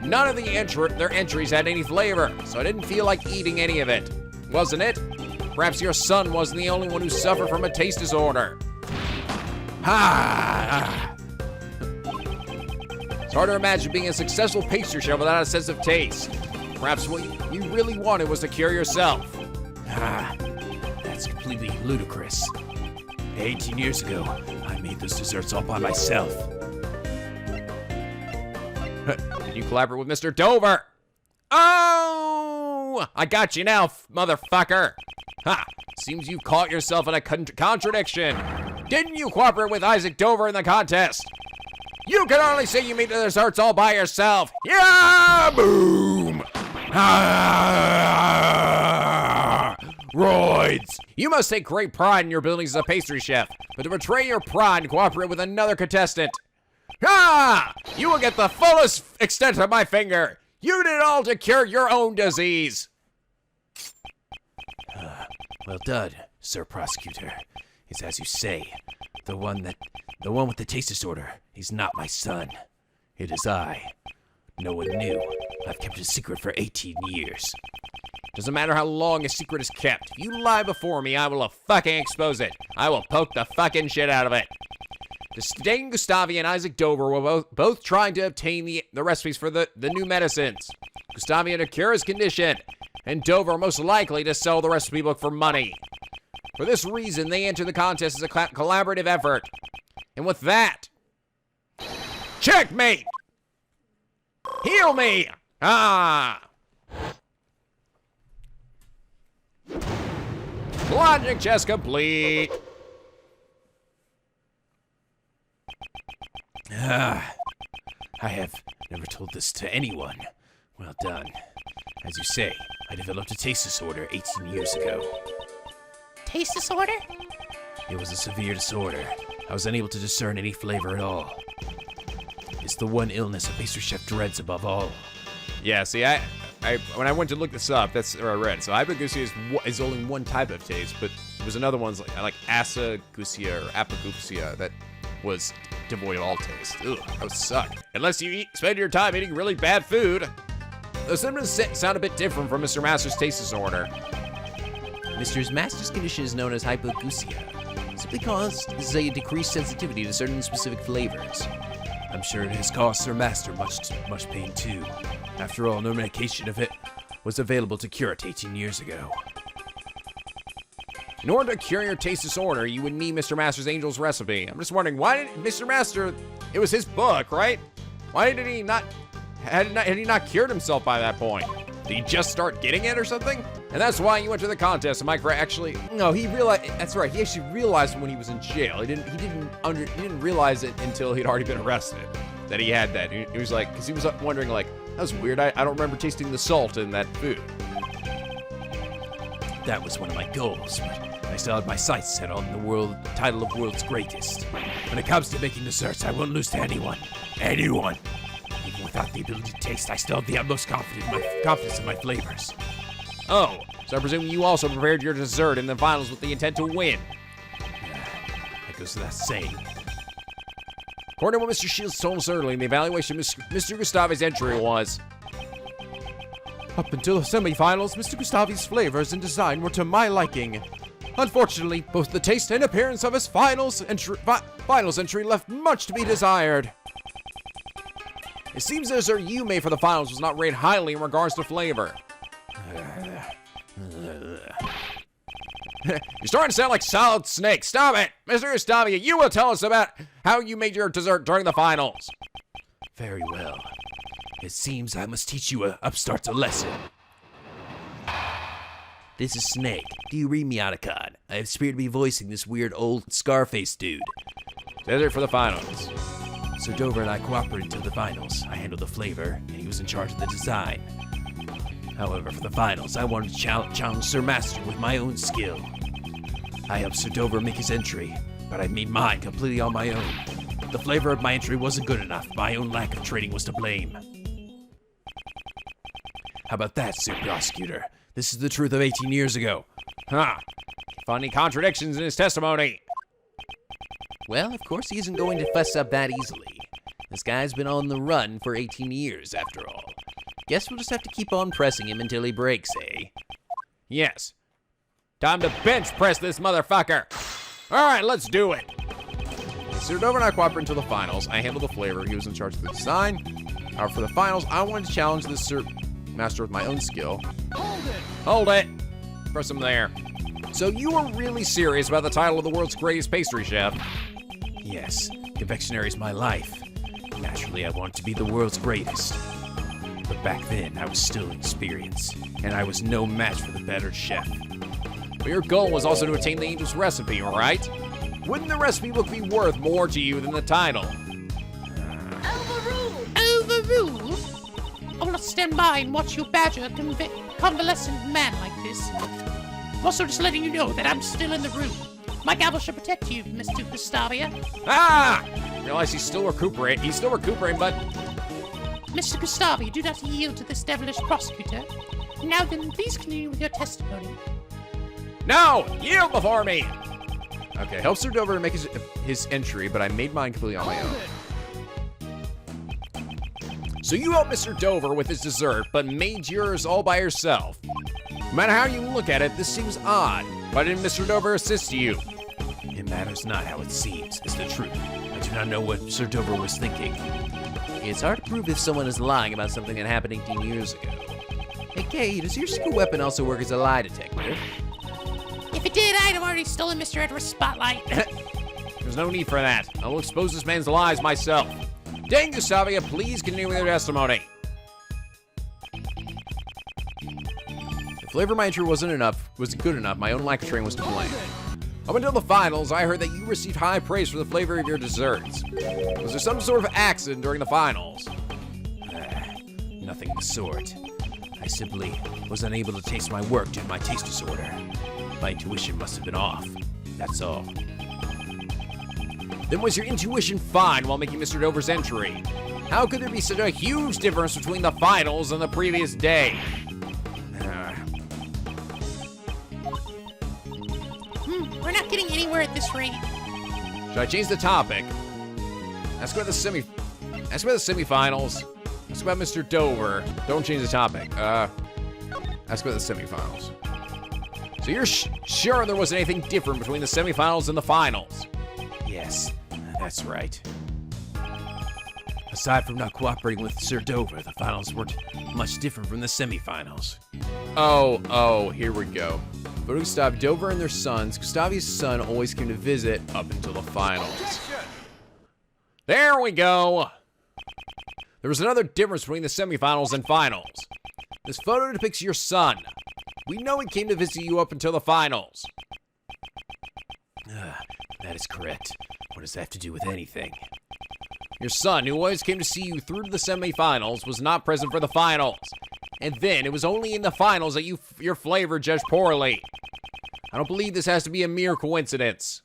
None of their entries had any flavor, so I didn't feel like eating any of it. Wasn't it? Perhaps your son wasn't the only one who suffered from a taste disorder. It's hard to imagine being a successful pastry chef without a sense of taste. Perhaps what you really wanted was to cure yourself. That's completely ludicrous. 18 years ago, I made those desserts all by myself. Did you collaborate with Mr. Dover? Oh! I got you now, motherfucker. Ha! Seems you've caught yourself in a contradiction. Didn't you cooperate with Isaac Dover in the contest? You can only say you made the desserts all by yourself. Yeah! Boom! Roids! You must take great pride in your abilities as a pastry chef, but to betray your pride and cooperate with another contestant. You will get the fullest extent of my finger. You did all to cure your own disease. Well done, Sir Prosecutor. It's as you say. The one with the taste disorder. He's not my son. It is I. No one knew. I've kept it a secret for 18 years. Doesn't matter how long a secret is kept. If you lie before me, I will fucking expose it. I will poke the fucking shit out of it. Disdain Gustavi and Isaac Dover were both trying to obtain the recipes for the new medicines. Gustavi to cure his condition, and Dover most likely to sell the recipe book for money. For this reason, they entered the contest as a collaborative effort. And with that, checkmate! Heal me! Logic chess complete. I have never told this to anyone. Well done. As you say, I developed a taste disorder 18 years ago. Taste disorder? It was a severe disorder. I was unable to discern any flavor at all. It's the one illness a pastry chef dreads above all. Yeah, see, I when I went to look this up, that's where I read. So hypogeusia is only one type of taste, but there was another one like asageusia or apogeusia that was devoid of all taste. Ugh, that would suck. Unless you spend your time eating really bad food. The symptoms sound a bit different from Mr. Master's taste disorder. Mr. Master's condition is known as hypogeusia, simply caused as a decreased sensitivity to certain specific flavors. I'm sure it has caused Sir Master much pain too. After all, no medication of it was available to cure it 18 years ago. In order to cure your taste disorder, you would need Mr. Master's Angel's recipe. I'm just wondering, why did Mr. Master, it was his book, right? Why did he not, had he not cured himself by that point? Did he just start getting it or something? And that's why you went to the contest, am I correct? Actually, no, he realized, that's right, he actually realized when he was in jail. He didn't realize it until he'd already been arrested, that he had that. He was like, because he was wondering like, that was weird, I don't remember tasting the salt in that food. That was one of my goals, but I still had my sights set on the title of world's greatest. When it comes to making desserts, I won't lose to anyone. Anyone! Even without the ability to taste, I still have the utmost confidence in my flavors. Oh, so I presume you also prepared your dessert in the finals with the intent to win. That goes without saying. According to what Mr. Shields told us earlier, the evaluation of Mr. Gustavi's entry was, up until the semifinals, Mr. Gustavi's flavors and design were to my liking. Unfortunately, both the taste and appearance of his finals entry left much to be desired. it seems the dessert you made for the finals was not rated highly in regards to flavor. You're starting to sound like Solid Snake. Stop it! Mr. Gustavi, you will tell us about how you made your dessert during the finals. Very well. It seems I must teach you upstarts a lesson. This is Snake. Do you read me, Otacon? I have spirit to be voicing this weird old Scarface dude. Dessert for the finals. Sir Dover and I cooperated until the finals. I handled the flavor, and he was in charge of the design. However, for the finals, I wanted to challenge Sir Master with my own skill. I helped Sir Dover make his entry, but I made mine completely on my own. The flavor of my entry wasn't good enough. My own lack of training was to blame. How about that, Sir Prosecutor? This is the truth of 18 years ago. Huh. Funny contradictions in his testimony. Well, of course he isn't going to fess up that easily. This guy's been on the run for 18 years, after all. Guess we'll just have to keep on pressing him until he breaks, eh? Yes. Time to bench press this motherfucker. All right, let's do it. Sir Dover and I cooperated until the finals. I handled the flavor. He was in charge of the design. For the finals, I wanted to challenge this Sir Master with my own skill. Hold it. Press him there. So you were really serious about the title of the world's greatest pastry chef? Yes, confectionery is my life. Naturally, I wanted to be the world's greatest. But back then, I was still inexperienced, and I was no match for the better chef. But your goal was also to attain the angel's recipe, right? Wouldn't the recipe book be worth more to you than the title? Overruled? I will not stand by and watch you badger a convalescent man like this. I'm also just letting you know that I'm still in the room. My gavel shall protect you, Mr. Gustavia. Ah! Realize he's still recuperating. He's still recuperating, but... Mr. Gustavia, do not yield to this devilish prosecutor. Now then, please continue with your testimony. No! Yield before me! Okay, help Sir Dover make his entry, but I made mine completely on my own. So you helped Mr. Dover with his dessert, but made yours all by yourself. No matter how you look at it, this seems odd. Why didn't Mr. Dover assist you? It matters not how it seems, it's the truth. I do not know what Sir Dover was thinking. It's hard to prove if someone is lying about something that happened 18 years ago. Hey, Kay, does your secret weapon also work as a lie detector? If it did, I'd have already stolen Mr. Edward's spotlight. There's no need for that. I will expose this man's lies myself. Dang, Gustavia, please continue with your testimony. The flavor of my entry wasn't good enough. My own lack of training was to blame. Up until the finals, I heard that you received high praise for the flavor of your desserts. Was there some sort of accident during the finals? Nothing of the sort. I simply was unable to taste my work due to my taste disorder. My intuition must have been off. That's all. Then was your intuition fine while making Mr. Dover's entry? How could there be such a huge difference between the finals and the previous day? We're not getting anywhere at this rate. Should I change the topic? Ask about the semifinals. Ask about Mr. Dover. Don't change the topic. Ask about the semifinals. So you're sure there wasn't anything different between the semifinals and the finals? Yes, that's right. Aside from not cooperating with Sir Dover, the finals weren't much different from the semifinals. Oh, here we go. But Gustav, Dover and their sons, Gustavi's son always came to visit up until the finals. There we go. There was another difference between the semifinals and finals. This photo depicts your son. We know he came to visit you up until the finals. That is correct. What does that have to do with anything? Your son, who always came to see you through to the semifinals, was not present for the finals. And then, it was only in the finals that your flavor judged poorly. I don't believe this has to be a mere coincidence.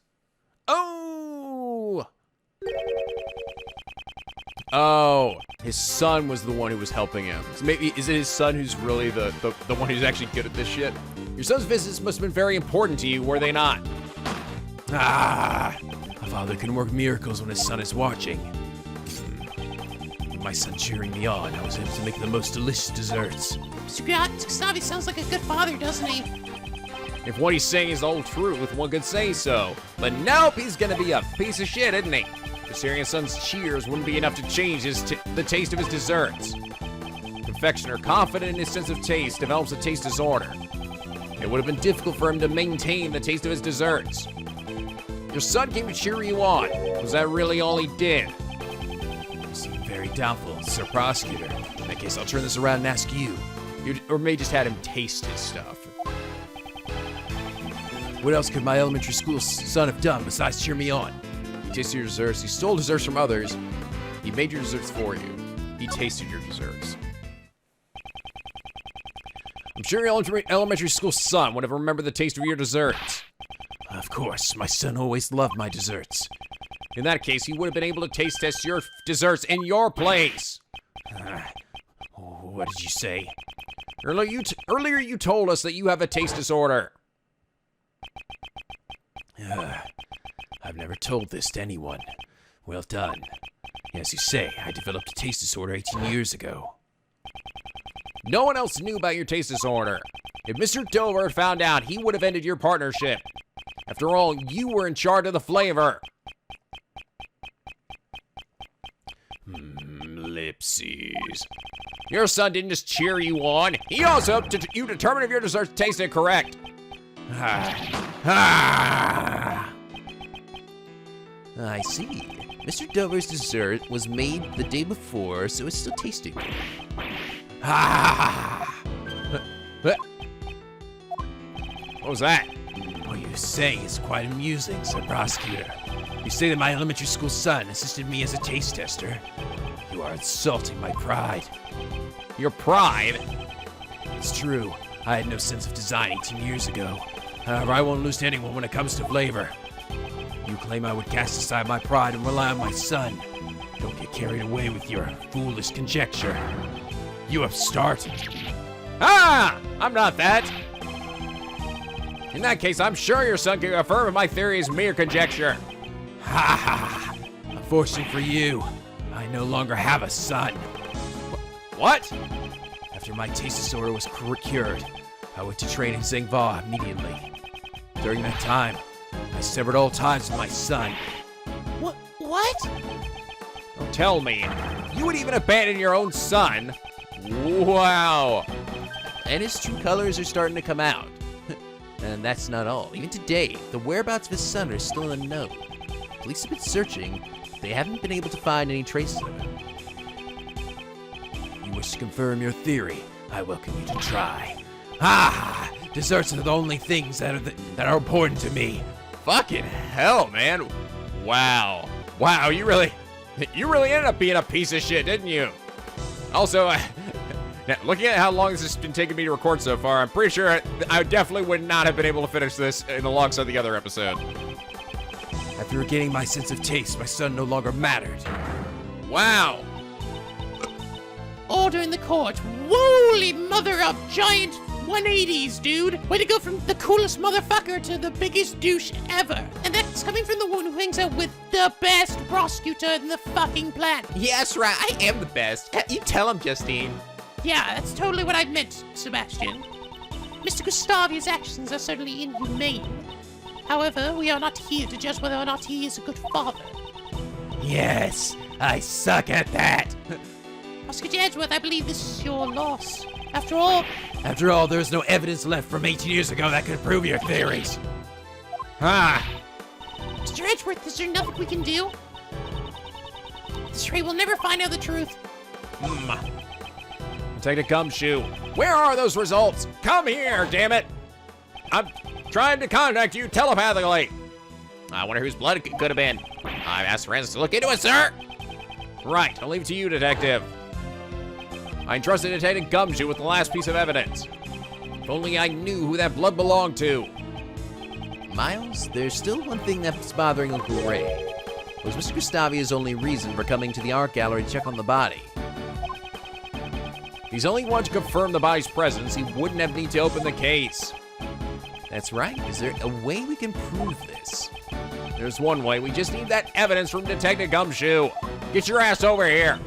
Oh, his son was the one who was helping him. So maybe, is it his son who's really the one who's actually good at this shit? Your son's visits must have been very important to you, were they not? A father can work miracles when his son is watching. With my son cheering me on, I was able to make the most delicious desserts. Mr. Gustavi sounds like a good father, doesn't he? If what he's saying is the whole truth, one could say so. But nope, he's gonna be a piece of shit, isn't he? Just hearing his son's cheers wouldn't be enough to change the taste of his desserts. Confectioner, confident in his sense of taste, develops a taste disorder. It would have been difficult for him to maintain the taste of his desserts. Your son came to cheer you on. Was that really all he did? You seem very doubtful, Sir Prosecutor. In that case, I'll turn this around and ask you. Or may just had him taste his stuff. What else could my elementary school son have done besides cheer me on? He tasted your desserts. He stole desserts from others. He made your desserts for you. He tasted your desserts. I'm sure your elementary school son would have remembered the taste of your desserts. Of course, my son always loved my desserts. In that case, he would have been able to taste test your desserts in your place. What did you say? Earlier you told us that you have a taste disorder. I've never told this to anyone. Well done. As you say, I developed a taste disorder 18 years ago. No one else knew about your taste disorder. If Mr. Dover had found out, he would have ended your partnership. After all, you were in charge of the flavor. Ellipses. Your son didn't just cheer you on. He also helped you determine if your desserts tasted correct. I see. Mr. Dover's dessert was made the day before, so it's still tasting good. What was that? What you say is quite amusing, Sir Prosecutor. You say that my elementary school son assisted me as a taste tester. You are insulting my pride. Your pride? It's true. I had no sense of design 18 years ago. However, I won't lose to anyone when it comes to flavor. You claim I would cast aside my pride and rely on my son. Don't get carried away with your foolish conjecture. You upstart. I'm not that. In that case, I'm sure your son can affirm my theory is mere conjecture. Unfortunately for you, I no longer have a son. What? After my taste disorder was cured, I went to train in Zengva immediately. During that time, I severed all ties with my son. What? Don't tell me. You would even abandon your own son? Wow. And his true colors are starting to come out. And that's not all. Even today, the whereabouts of his son are still unknown. Police have been searching. They haven't been able to find any traces of him. You wish to confirm your theory? I welcome you to try. Desserts are the only things that are important to me. Fucking hell, man. Wow, you really ended up being a piece of shit, didn't you? Also, now, looking at how long this has been taking me to record so far, I'm pretty sure I definitely would not have been able to finish this alongside the other episode. After regaining my sense of taste, my son no longer mattered. Wow. Order in the court. Holy mother of giant 180s, dude. Way to go from the coolest motherfucker to the biggest douche ever. And that's coming from the one who hangs out with the best prosecutor in the fucking planet. Yeah, that's right. I am the best. You tell him, Justine. Yeah, that's totally what I meant, Sebastian. Mr. Gustavi's actions are certainly inhumane. However, we are not here to judge whether or not he is a good father. Yes, I suck at that. Prosecutor Edgeworth, I believe this is your loss. After all, there's no evidence left from 18 years ago that could prove your theories. Mr. Edgeworth, is there nothing we can do? This way we'll never find out the truth. Detective Gumshoe, where are those results? Come here, damn it! I'm trying to contact you telepathically. I wonder whose blood it could have been. I've asked forensics to look into it, sir. Right, I'll leave it to you, Detective. I entrusted Detective Gumshoe with the last piece of evidence. If only I knew who that blood belonged to. Miles, there's still one thing that's bothering Uncle Ray. Was Mr. Gustavi's only reason for coming to the art gallery to check on the body? He's only wanted to confirm the body's presence. He wouldn't have need to open the case. That's right. Is there a way we can prove this? There's one way. We just need that evidence from Detective Gumshoe. Get your ass over here.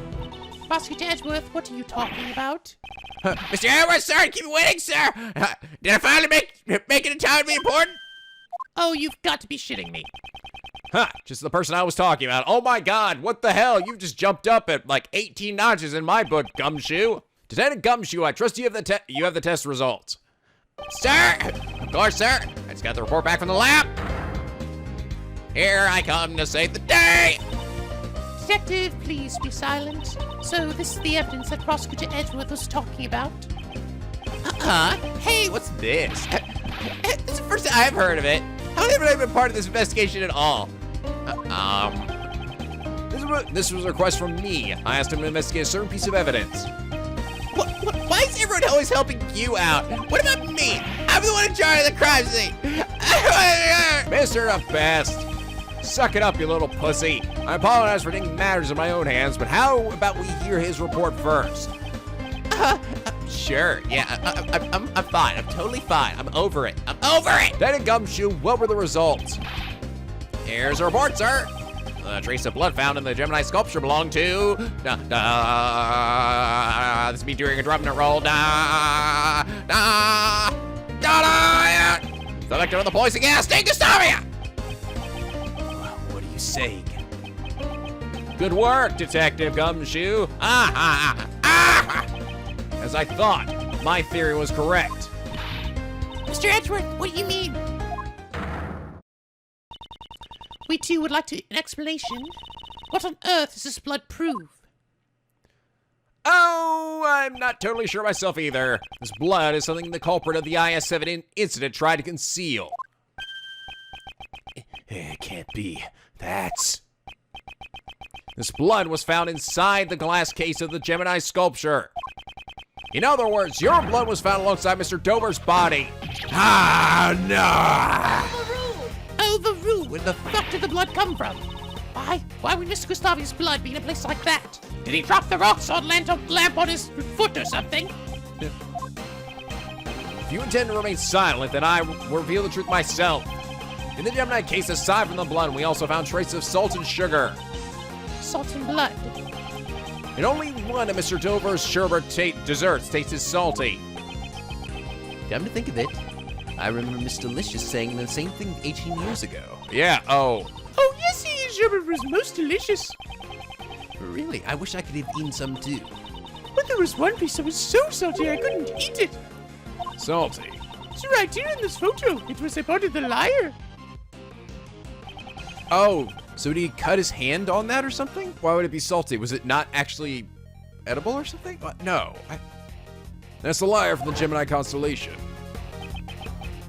Prosecutor Edgeworth, what are you talking about? Mr. Edwards, sir, keep me waiting, sir. Did I finally make it in time to be important? Oh, you've got to be shitting me. Just the person I was talking about. Oh my God, what the hell? You just jumped up at like 18 notches in my book, Gumshoe. Detective Gumshoe, I trust you have the test results. Sir! Of course, sir. I just got the report back from the lab. Here I come to save the day. Detective, please be silent. So this is the evidence that Prosecutor Edgeworth was talking about? Hey, what's this? This is the first time I've heard of it. How have I been part of this investigation at all? This was a request from me. I asked him to investigate a certain piece of evidence. Why is everyone always helping you out? What about me? I'm the one in charge of the crime scene. Mr. The Best. Suck it up, you little pussy. I apologize for taking matters in my own hands, but how about we hear his report first? Sure, yeah, I'm fine. I'm totally fine. I'm over it. Detective Gumshoe, what were the results? Here's a report, sir. The trace of blood found in the Gemini sculpture belonged to... This is me doing a drum roll. Selector of the poison gas, take Gustavia! What are you saying? Good work, Detective Gumshoe. As I thought, my theory was correct. Mr. Edgeworth, what do you mean? We too would like an explanation. What on earth does this blood prove? Oh, I'm not totally sure myself either. This blood is something the culprit of the IS-7 incident tried to conceal. It can't be. That's... This blood was found inside the glass case of the Gemini sculpture. In other words, your blood was found alongside Mr. Dover's body. No! Overruled! Where the fuck did the blood come from? Why would Mr. Gustavi's blood be in a place like that? Did he drop the rock salt lamp on his foot or something? If you intend to remain silent, then I will reveal the truth myself. In the Gemini case, aside from the blood, we also found traces of salt and sugar. Salt and blood? And only one of Mr. Dover's sherbet desserts tasted salty. Come to think of it, I remember Miss Delicious saying the same thing 18 years ago. Yeah, Oh, yes, his sherbet was most delicious. Really? I wish I could have eaten some too. But there was one piece that was so salty I couldn't eat it. salty. It's right here in this photo. It was a part of the liar. Oh, so did he cut his hand on that or something? Why would it be salty? Was it not actually edible or something? No. That's the liar from the Gemini constellation.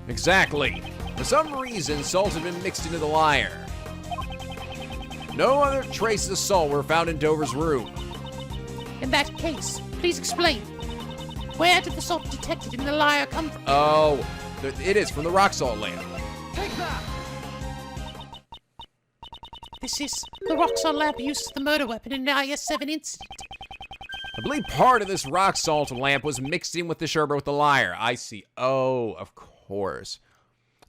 Exactly. For some reason, salt had been mixed into the liar. No other traces of salt were found in Dover's room. In that case, please explain. Where did the salt detected in the liar come from? Oh, it is from the rock salt lamp. This is the rock salt lamp used as the murder weapon in the IS-7 incident. I believe part of this rock salt lamp was mixed in with the sherbet with the liar. I see. Oh, of course.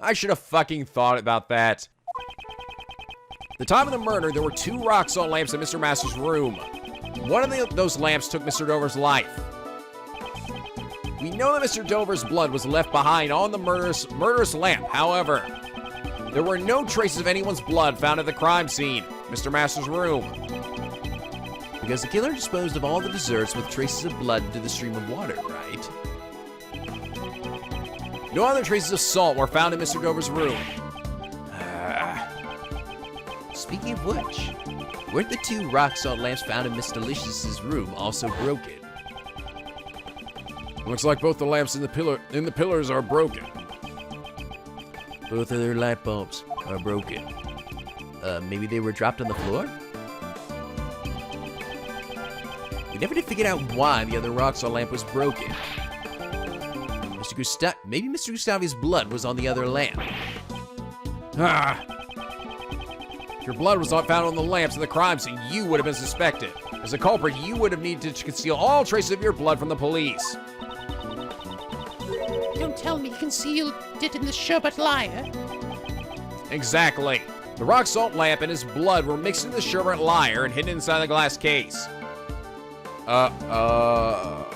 I should have fucking thought about that. At the time of the murder, there were 2 rock salt lamps in Mr. Masters' room. One of those lamps took Mr. Dover's life. We know that Mr. Dover's blood was left behind on the murderous lamp. However, there were no traces of anyone's blood found at the crime scene, Mr. Masters' room. Because the killer disposed of all the desserts with traces of blood into the stream of water, right? No other traces of salt were found in Mr. Dover's room. Speaking of which, weren't the 2 rock salt lamps found in Miss Delicious's room also broken? Looks like both the lamps in the pillars are broken. Both of their light bulbs are broken. Maybe they were dropped on the floor? We never did figure out why the other rock salt lamp was broken. Maybe Mr. Gustavi's blood was on the other lamp. If your blood was not found on the lamps in the crime scene, you would have been suspected. As a culprit, you would have needed to conceal all traces of your blood from the police. Don't tell me he concealed it in the sherbet liar. Exactly. The rock salt lamp and his blood were mixed in the sherbet liar and hidden inside the glass case. Oh.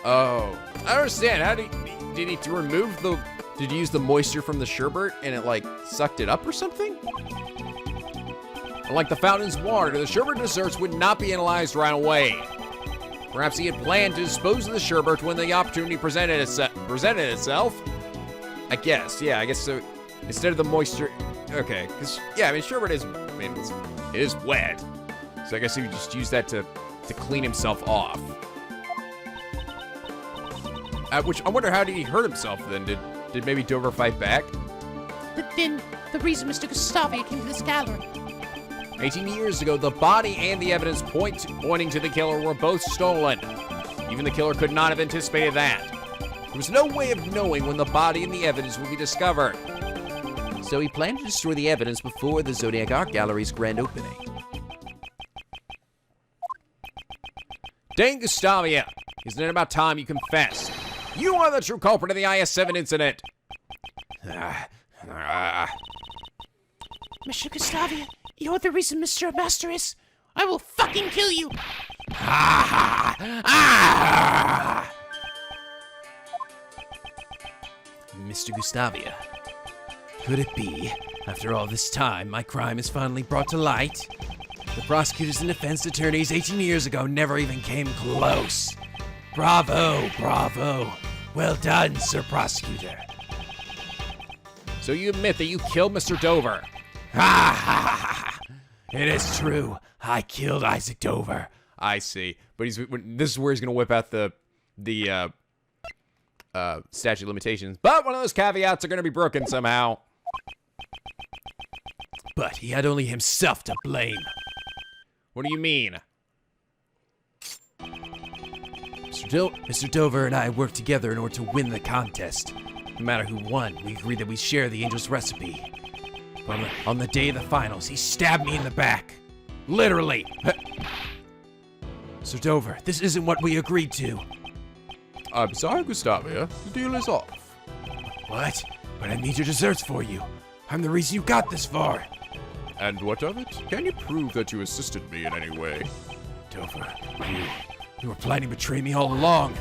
I don't understand. How did he remove the... Did he use the moisture from the sherbet and it, like, sucked it up or something? Like the fountain's water, the sherbet desserts would not be analyzed right away. Perhaps he had planned to dispose of the sherbet when the opportunity presented itself. I guess so. Instead of the moisture... Okay, because, yeah, I mean, sherbet is... it is wet. So I guess he would just use that to clean himself off. Which, I wonder how did he hurt himself then? Did maybe Dover fight back? But then, the reason Mr. Gustavia came to this gallery. 18 years ago, the body and the evidence pointing to the killer were both stolen. Even the killer could not have anticipated that. There was no way of knowing when the body and the evidence would be discovered. So he planned to destroy the evidence before the Zodiac Art Gallery's grand opening. Dang, Gustavia! Isn't it about time you confessed? You are the true culprit of the IS-7 incident! Mr. Gustavia, you're the reason Mr. Master is... I will fucking kill you! Mr. Gustavia, could it be, after all this time, my crime is finally brought to light? The prosecutors and defense attorneys 18 years ago never even came close. Bravo, bravo. Well done, Sir Prosecutor. So you admit that you killed Mr. Dover? It is true. I killed Isaac Dover. I see. But this is where he's gonna whip out the statute of limitations. But one of those caveats are gonna be broken somehow. But he had only himself to blame. What do you mean? Mr. Dover and I worked together in order to win the contest. No matter who won, we agreed that we'd share the angel's recipe. But on the day of the finals, he stabbed me in the back. Literally. Sir Dover, this isn't what we agreed to. I'm sorry, Gustavia. The deal is off. What? But I made your desserts for you. I'm the reason you got this far. And what of it? Can you prove that you assisted me in any way? Dover, you were planning to betray me all along.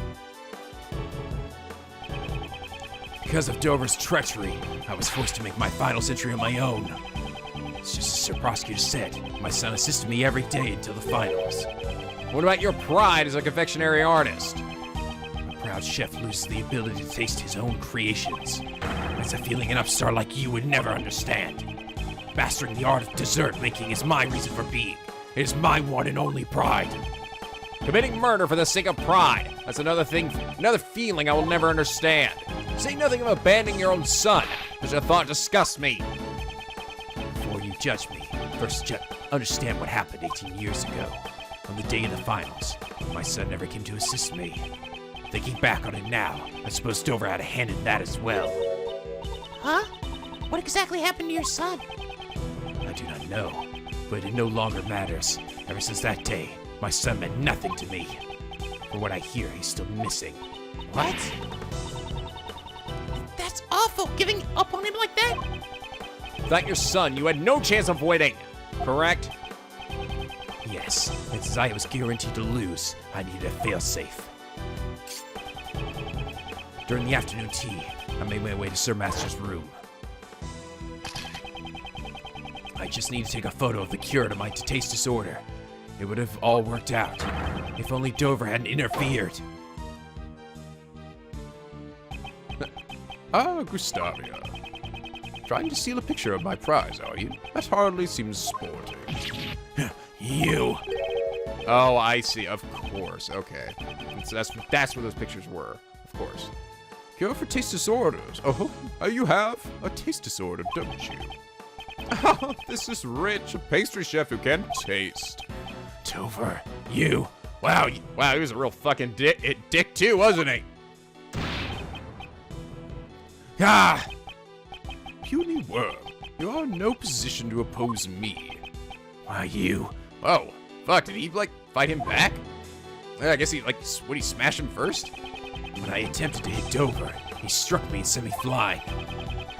Because of Dover's treachery, I was forced to make my finals entry on my own. It's just as Sir Prosecutor said, my son assisted me every day until the finals. What about your pride as a confectionery artist? A proud chef loses the ability to taste his own creations. It's a feeling an upstart like you would never understand. Mastering the art of dessert making is my reason for being. It is my one and only pride. Committing murder for the sake of pride. That's another feeling I will never understand. Say nothing of abandoning your own son. Such a thought disgusts me. Before you judge me, first understand what happened 18 years ago. On the day of the finals, my son never came to assist me. Thinking back on it now, I suppose Dover had a hand in that as well. Huh? What exactly happened to your son? I do not know, but it no longer matters. Ever since that day, my son meant nothing to me. From what I hear, he's still missing. What? That's awful, giving up on him like that? Without your son, you had no chance of winning, correct? Yes, and since I was guaranteed to lose, I needed a failsafe. During the afternoon tea, I made my way to Sir Master's room. I just need to take a photo of the cure to my taste disorder. It would have all worked out if only Dover hadn't interfered. Gustavia. Trying to steal a picture of my prize, are you? That hardly seems sporting. You! Oh, I see. Of course. Okay. So that's what those pictures were. Of course. Cure for taste disorders. Oh, you have a taste disorder, don't you? Oh, this is Rich, a pastry chef who can taste. Dover, you! Wow, he was a real fucking dick too, wasn't he? Ah! Puny worm, you are in no position to oppose me. Why, you? Oh, fuck, did he, like, fight him back? I guess he, like, would he smash him first? When I attempted to hit Dover, he struck me and sent me flying.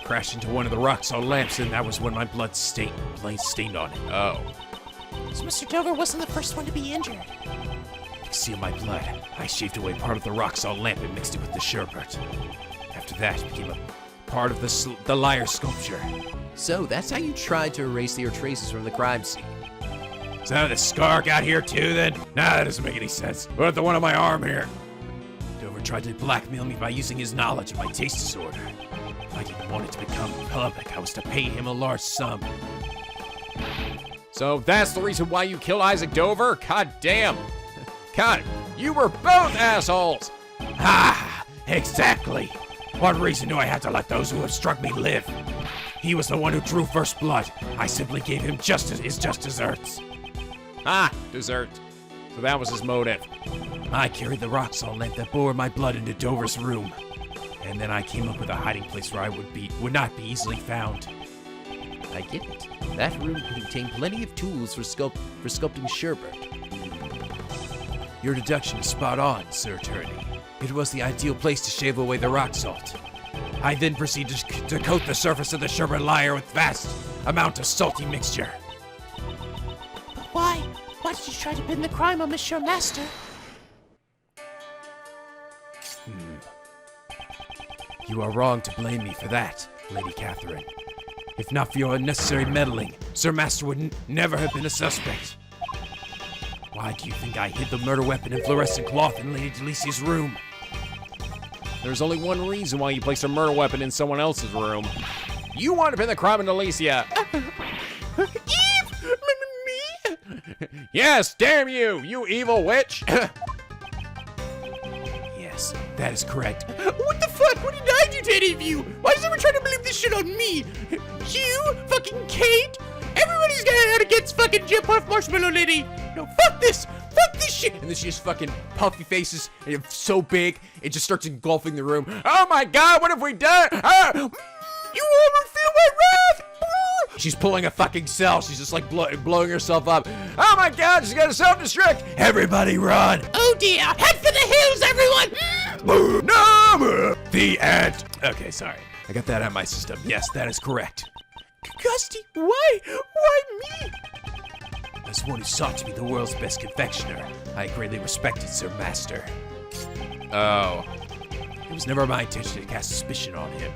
Crashed into one of the rocks on lamps, and that was when my blood stained on it. Oh. So Mr. Dover wasn't the first one to be injured. To seal my blood, I shaved away part of the rock salt lamp and mixed it with the sherbet. After that, it became a part of the liar sculpture. So that's how you tried to erase your traces from the crime scene. Is that how the scar got here too, then? Nah, that doesn't make any sense. What about the one on my arm here? Dover tried to blackmail me by using his knowledge of my taste disorder. If I didn't want it to become public, I was to pay him a large sum. So that's the reason why you killed Isaac Dover? God damn. God, you were both assholes. Ah, exactly. What reason do I have to let those who have struck me live? He was the one who drew first blood. I simply gave him his just desserts. Ah, dessert. So that was his motive. I carried the rock salt lamp that bore my blood into Dover's room. And then I came up with a hiding place where I would not be easily found. I get it. That room contained plenty of tools for sculpting sherbet. Your deduction is spot on, Sir Attorney. It was the ideal place to shave away the rock salt. I then proceeded to coat the surface of the sherbet layer with vast amount of salty mixture. But why? Why did you try to pin the crime on Monsieur Master? You are wrong to blame me for that, Lady Catherine. If not for your unnecessary meddling, Sir Master would never have been a suspect. Why do you think I hid the murder weapon and fluorescent cloth in Lady Delicia's room? There's only one reason why you placed a murder weapon in someone else's room. You want to pin the crime on Alicia. Eve! Me? Yes, damn you, you evil witch. Yes, that is correct. What the fuck? What did I do to any of you? Why does everyone try to believe this shit on me? You? Fucking Kate? Everybody's getting out against fucking Jim Puff Marshmallow Lady. No, fuck this. Fuck this shit. And then she just fucking puffy faces, and it's so big, it just starts engulfing the room. Oh my god, what have we done? Ah! You won't feel my wrath! She's pulling a fucking cell. She's just like blowing herself up. Oh my god, she's got a self-destruct. Everybody run! Oh dear. Head for the hills, everyone. No! The end. Okay, sorry. I got that out of my system. Yes, that is correct. Gusty, why? Why me? As one who sought to be the world's best confectioner, I greatly respected Sir Master. Oh. It was never my intention to cast suspicion on him.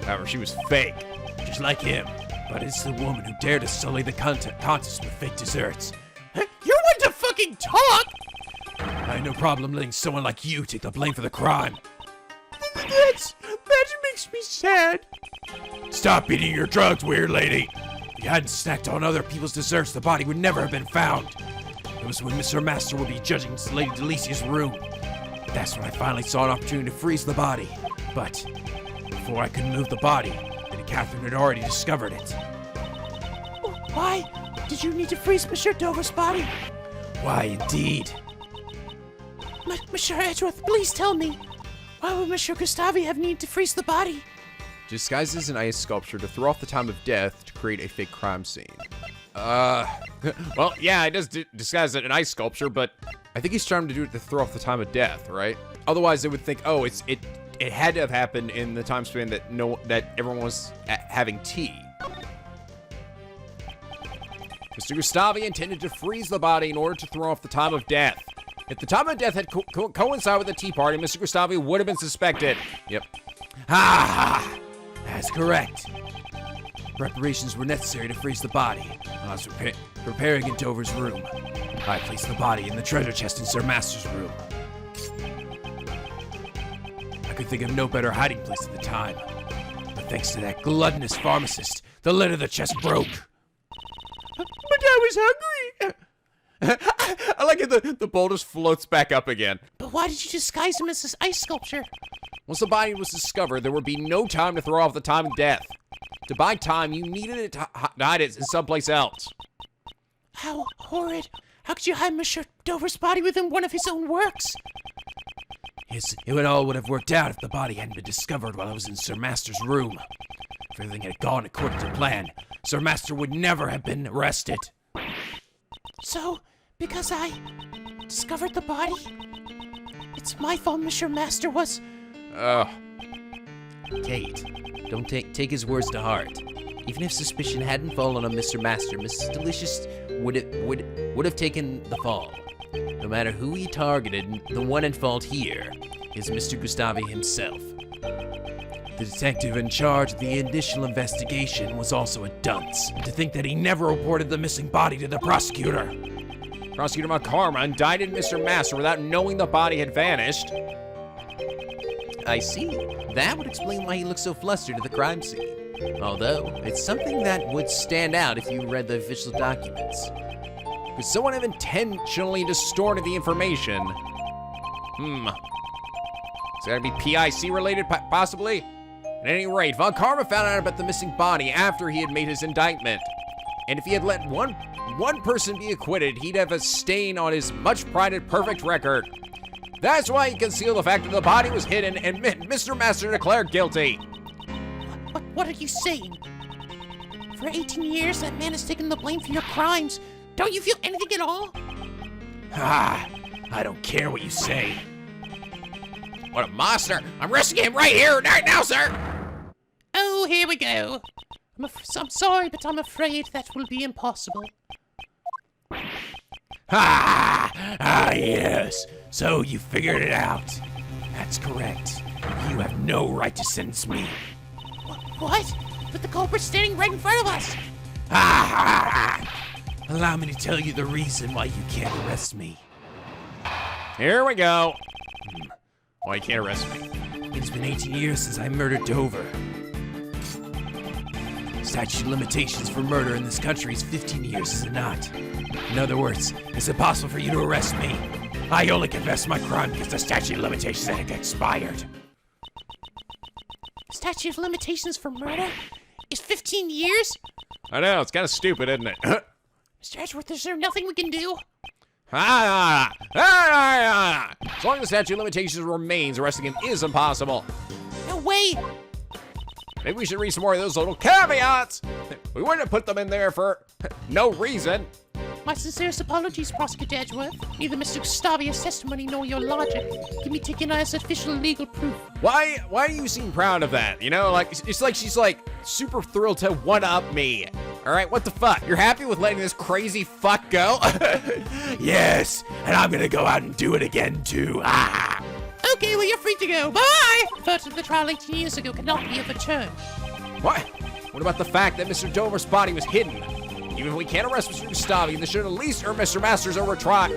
However, she was fake. Just like him. But it's the woman who dared to sully the contest with fake desserts. You're one to fucking talk. I had no problem letting someone like you take the blame for the crime. That makes me sad. Stop eating your drugs, weird lady. If you hadn't snacked on other people's desserts, the body would never have been found. It was when Mr. Master would be judging Lady Delicia's room. That's when I finally saw an opportunity to freeze the body. But before I could move the body, Lady Catherine had already discovered it. Why did you need to freeze Monsieur Dover's body? Why, indeed. Monsieur Edgeworth, please tell me. Why would Monsieur Gustavi have need to freeze the body? Disguised as an ice sculpture to throw off the time of death to create a fake crime scene. Well, yeah, it does disguise it an ice sculpture, but I think he's trying to do it to throw off the time of death, right? Otherwise, they would think, oh, it had to have happened in the time span that everyone was having tea. Mr. Gustavi intended to freeze the body in order to throw off the time of death. If the time of death had coincided with the tea party, Mr. Gustavi would have been suspected. Yep. Ha! That's correct. Preparations were necessary to freeze the body. I was preparing in Dover's room. I placed the body in the treasure chest in Sir Master's room. I could think of no better hiding place at the time. But thanks to that gluttonous pharmacist, the lid of the chest broke. But I was hungry. I like it. The bowl just floats back up again. But why did you disguise him as this ice sculpture? Once the body was discovered, there would be no time to throw off the time of death. To buy time, you needed it to hide it in someplace else. How horrid. How could you hide Monsieur Dover's body within one of his own works? It all would have worked out if the body hadn't been discovered while I was in Sir Master's room. If everything had gone according to plan, Sir Master would never have been arrested. So, because I discovered the body, it's my fault Monsieur Master was... Kate, don't take his words to heart. Even if suspicion hadn't fallen on Mr. Master, Mrs. Delicious would have taken the fall. No matter who he targeted, the one at fault here is Mr. Gustavi himself. The detective in charge of the initial investigation was also a dunce. To think that he never reported the missing body to the prosecutor. Prosecutor Makarma indicted Mr. Master without knowing the body had vanished. I see. That would explain why he looked so flustered at the crime scene. Although, it's something that would stand out if you read the official documents. Could someone have intentionally distorted the information? Is that gonna be PIC related, possibly? At any rate, Von Karma found out about the missing body after he had made his indictment. And if he had let one person be acquitted, he'd have a stain on his much-prided perfect record. That's why he concealed the fact that the body was hidden and Mr. Master declared guilty. What are you saying? For 18 years, that man has taken the blame for your crimes. Don't you feel anything at all? I don't care what you say. What a monster! I'm arresting him right here, right now, sir! Oh, here we go. I'm sorry, but I'm afraid that will be impossible. Yes. So you figured it out. That's correct. You have no right to sentence me. What? But the culprit's standing right in front of us. Allow me to tell you the reason why you can't arrest me. Here we go. Why you can't arrest me? It's been 18 years since I murdered Dover. Statute of limitations for murder in this country is 15 years, is it not? In other words, it's impossible for you to arrest me. I only confessed my crime because the statute of limitations had expired. Statute of limitations for murder is 15 years? I know, it's kind of stupid, isn't it? Mr. Edgeworth, is there nothing we can do? As long as the statute of limitations remains, arresting him is impossible. No way! Maybe we should read some more of those little caveats. We wouldn't have put them in there for no reason. My sincerest apologies, Prosecutor Edgeworth. Neither Mr. Gustavi's testimony nor your logic can be taken as official legal proof. Why do you seem proud of that? You know, like, it's like she's like super thrilled to one-up me. All right, what the fuck? You're happy with letting this crazy fuck go? Yes, and I'm gonna go out and do it again too. Okay, well, you're free to go. Bye! The verdict of the trial 18 years ago cannot be overturned. What? What about the fact that Mr. Dover's body was hidden? Even if we can't arrest Mr. Gustavi, they should at least earn Mr. Masters a retrial.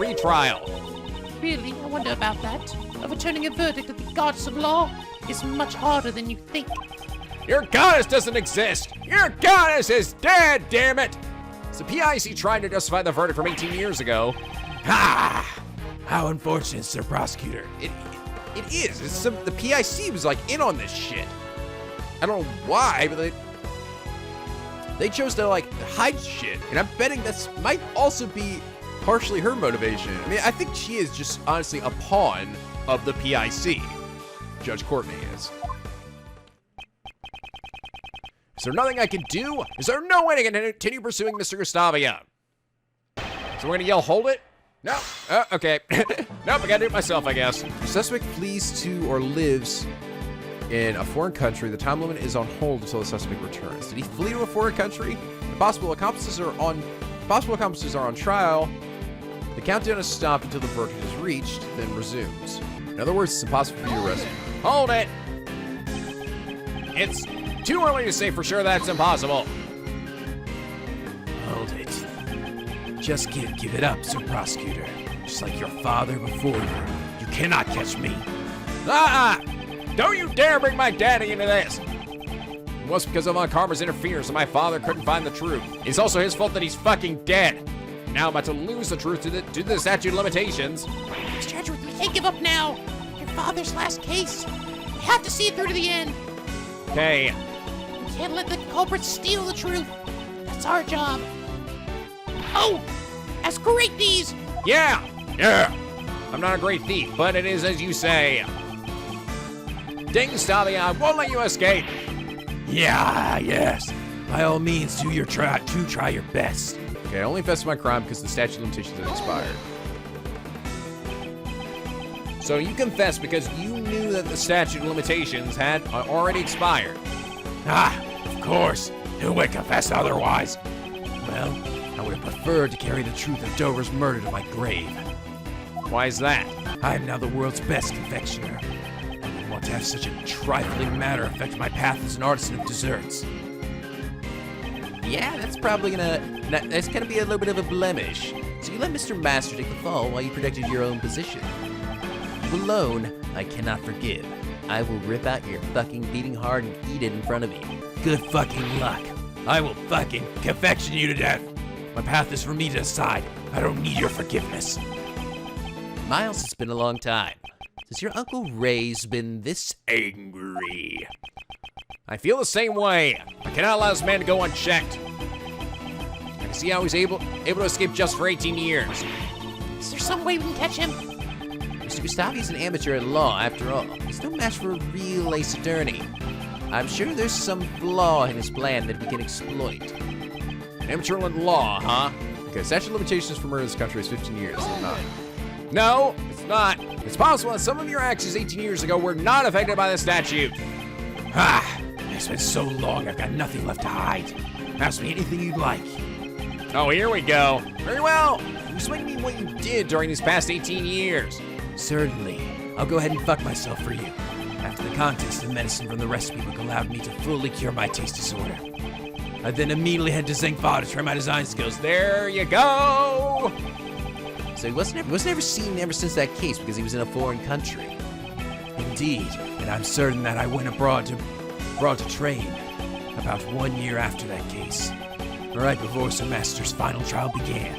Really? I wonder about that. Overturning a verdict of the goddess of law is much harder than you think. Your goddess doesn't exist! Your goddess is dead, damn it! Is the PIC trying to justify the verdict from 18 years ago? How unfortunate, Sir Prosecutor. It is. The PIC was like in on this shit. I don't know why, but they chose to like hide shit, and I'm betting that's might also be partially her motivation. I mean, I think she is just honestly a pawn of the PIC. Judge Courtney is. Is there nothing I can do? Is there no way I can continue pursuing Mr. Gustavia? So we're gonna yell, hold it? No. Okay. Nope, I gotta do it myself, I guess. The suspect flees to or lives in a foreign country. The time limit is on hold until the suspect returns. Did he flee to a foreign country? The possible accomplices are on trial. The countdown is stopped until the verdict is reached, then resumes. In other words, it's impossible for you to arrest him. Hold it! It's too early to say for sure that's impossible. Hold it. Just give it up, Sir Prosecutor. Just like your father before you. You cannot catch me. Don't you dare bring my daddy into this! It was because of Aunt Karma's interference that my father couldn't find the truth. It's also his fault that he's fucking dead. Now I'm about to lose the truth to the statute of limitations. Mr. Edgeworth, we can't give up now. Your father's last case. We have to see it through to the end. Okay, We can't let the culprits steal the truth. That's our job. Oh, that's great these. yeah! I'm not a great thief, but it is as you say. Ding, Stallion, I won't let you escape. Yes. By all means, do try your best. Okay, I only confessed to my crime because the statute of limitations has expired. So you confessed because you knew that the statute of limitations had already expired. Of course. Who would confess otherwise? Well, I would have preferred to carry the truth of Dover's murder to my grave. Why is that? I am now the world's best confectioner. I wouldn't want to have such a trifling matter affect my path as an artisan of desserts. Yeah, that's probably that's gonna be a little bit of a blemish. So you let Mr. Master take the fall while you protected your own position. You alone, I cannot forgive. I will rip out your fucking beating heart and eat it in front of you. Good fucking luck. I will fucking confection you to death. My path is for me to decide. I don't need your forgiveness. Miles, it's been a long time. Since your Uncle Ray's been this angry. I feel the same way. I cannot allow this man to go unchecked. I can see how he's able to escape just for 18 years. Is there some way we can catch him? Mr. Gustavi's an amateur at law, after all. He's no match for a real ace attorney. I'm sure there's some flaw in his plan that we can exploit. Amateur in law, huh? Okay, statute of limitations for murder in this country is 15 years. It's not. No, it's not. It's possible that some of your actions 18 years ago were not affected by the statute. It's been so long, I've got nothing left to hide. Ask me anything you'd like. Oh, here we go. Very well. Explain to me what you did during these past 18 years. Certainly. I'll go ahead and fuck myself for you. After the contest, the medicine from the recipe book allowed me to fully cure my taste disorder. I then immediately head to Zengfa to try my design skills. There you go. So he wasn't ever seen ever since that case because he was in a foreign country. Indeed, and I'm certain that I went abroad to train about 1 year after that case, right before Sir Master's final trial began.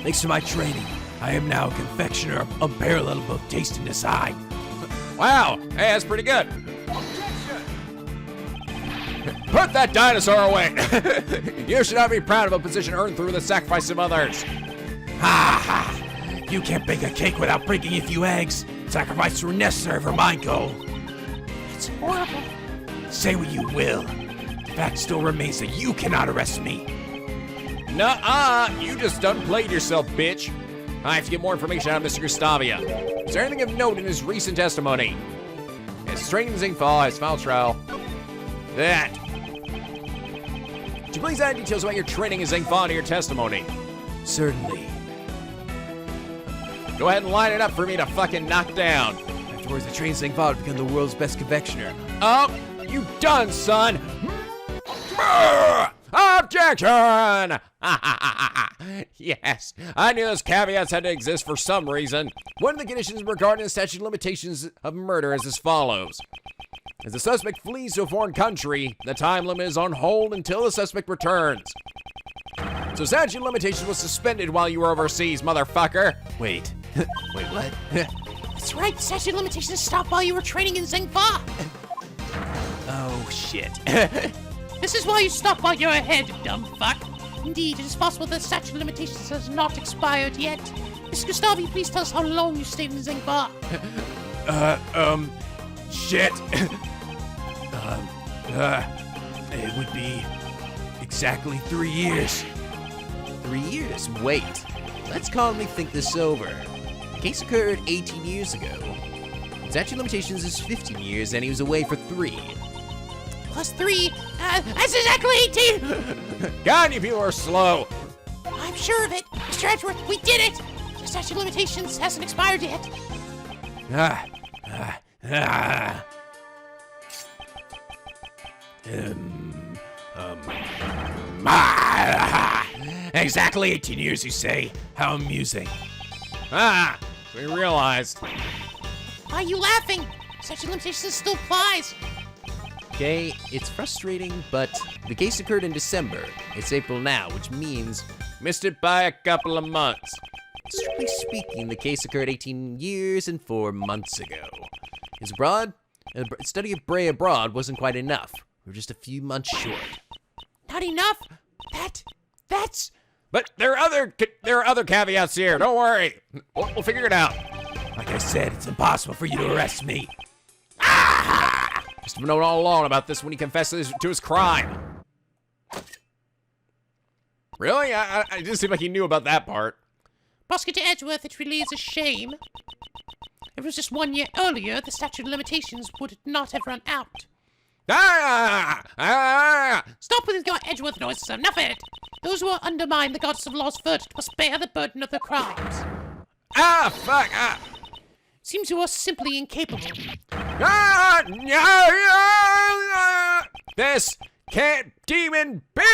Thanks to my training, I am now a confectioner of unparalleled both taste and design. Wow, hey, that's pretty good. Put that dinosaur away. You should not be proud of a position earned through the sacrifice of others. Ha ha! You can't bake a cake without breaking a few eggs. Sacrifices were necessary for my goal. It's horrible. Say what you will. The fact still remains that you cannot arrest me. Nuh-uh, you just done played yourself, bitch. I have to get more information out of Mr. Gustavia. Is there anything of note in his recent testimony? His training in Zingfall, his final trial. That. Could you please add details about your training in Zingfall to your testimony? Certainly. Go ahead and line it up for me to fucking knock down. Afterwards, I trained Zengfa to become the world's best confectioner. Oh, you done, son. Objection! Yes, I knew those caveats had to exist for some reason. One of the conditions regarding the statute of limitations of murder is as follows. As the suspect flees to a foreign country, the time limit is on hold until the suspect returns. So statute of limitations was suspended while you were overseas, motherfucker. Wait, what? That's right, the statute of limitations stopped while you were training in Zengfa. Oh, shit. This is why you stopped while you're ahead, dumb fuck. Indeed, it is possible that the statute of limitations has not expired yet. Miss Gustavi, please tell us how long you stayed in Zengfa. Shit. It would be exactly 3 years. 3 years? Wait. Let's calmly think this over. The case occurred 18 years ago. Statute of limitations is 15 years, and he was away for 3. Plus 3, that's exactly 18! God, you people are slow. I'm sure of it. Mr. Mr. Edgeworth, we did it! The statute of limitations hasn't expired yet. Exactly 18 years, you say? How amusing. We realized. Why are you laughing? Statute of limitations still applies. Okay, it's frustrating, but the case occurred in December. It's April now, which means, Missed it by a couple of months. strictly speaking, the case occurred 18 years and 4 months ago. His abroad, study of Bray abroad wasn't quite enough. We were just a few months short. Not enough? That's... But there are other caveats here. Don't worry. We'll figure it out. Like I said, it's impossible for you to arrest me. Must have known all along about this when he confessed to his crime. Really? It didn't seem like he knew about that part. Prosecutor Edgeworth, it really is a shame. If it was just 1 year earlier, the statute of limitations would not have run out. Stop with your Edgeworth noises, enough of it. Those who undermine the goddess of law's verdict must bear the burden of their crimes. Fuck! Seems you are simply incapable. This can't demon be!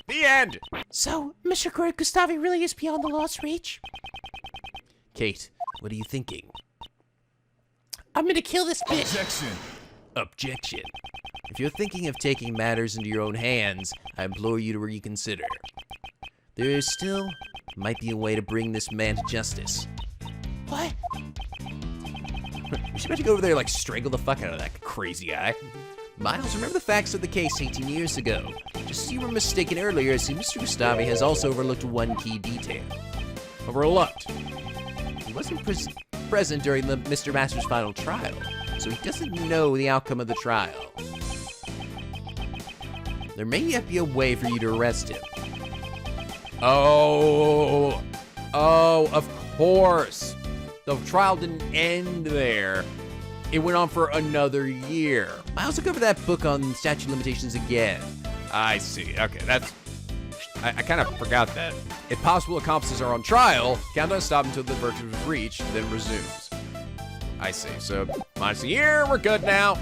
The end! So, Mr. Gustavi really is beyond the law's reach? Kate, what are you thinking? I'm gonna kill this bitch. Objection. If you're thinking of taking matters into your own hands, I implore you to reconsider. There still might be a way to bring this man to justice. What? We should have to go over there and, like, strangle the fuck out of that crazy guy. Miles, remember the facts of the case 18 years ago. Just as you were mistaken earlier, see, Mr. Gustavi has also overlooked one key detail. Overlooked. He wasn't present during the Mr. Masters' final trial, so he doesn't know the outcome of the trial. There may yet be a way for you to arrest him. Oh, of course. The trial didn't end there. It went on for another year. Miles, look over that book on statute of limitations again. I see. Okay, that's... I kind of forgot that. If possible accomplices are on trial, countdown stop until the verdict is reached, then resumes. I see. So, minus a year, we're good now.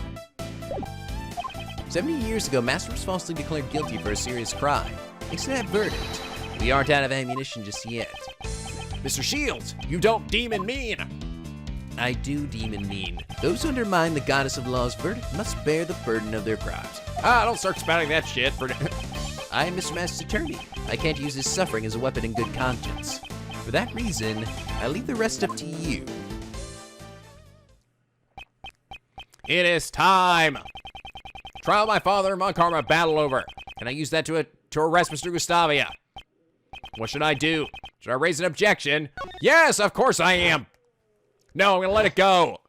70 years ago, Master was falsely declared guilty for a serious crime. Thanks to that verdict, we aren't out of ammunition just yet. Mr. Shields, you don't demon mean. I do demon mean. Those who undermine the goddess of law's verdict must bear the burden of their crimes. Don't start spouting that shit for... I am Mr. Master's attorney. I can't use his suffering as a weapon in good conscience. For that reason, I leave the rest up to you. It is time. Trial of my father and Von Karma battle over. Can I use that to arrest Mr. Gustavia? What should I do? Should I raise an objection? Yes, of course I am. No, I'm gonna let it go.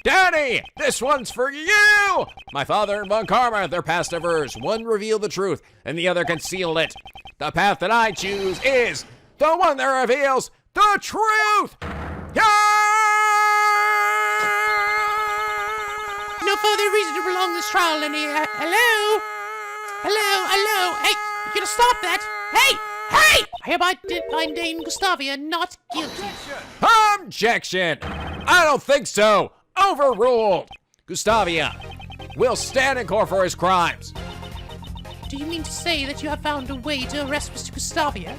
Danny, this one's for you! My father and Von Karma, they're past averse. One revealed the truth, and the other concealed it. The path that I choose is the one that reveals the truth! No further reason to prolong this trial any... hello? Hey, you gotta stop that! Hey! I hereby find Dame Gustavia not guilty. Objection! I don't think so! Overruled! Gustavia will stand in court for his crimes. Do you mean to say that you have found a way to arrest Mr. Gustavia?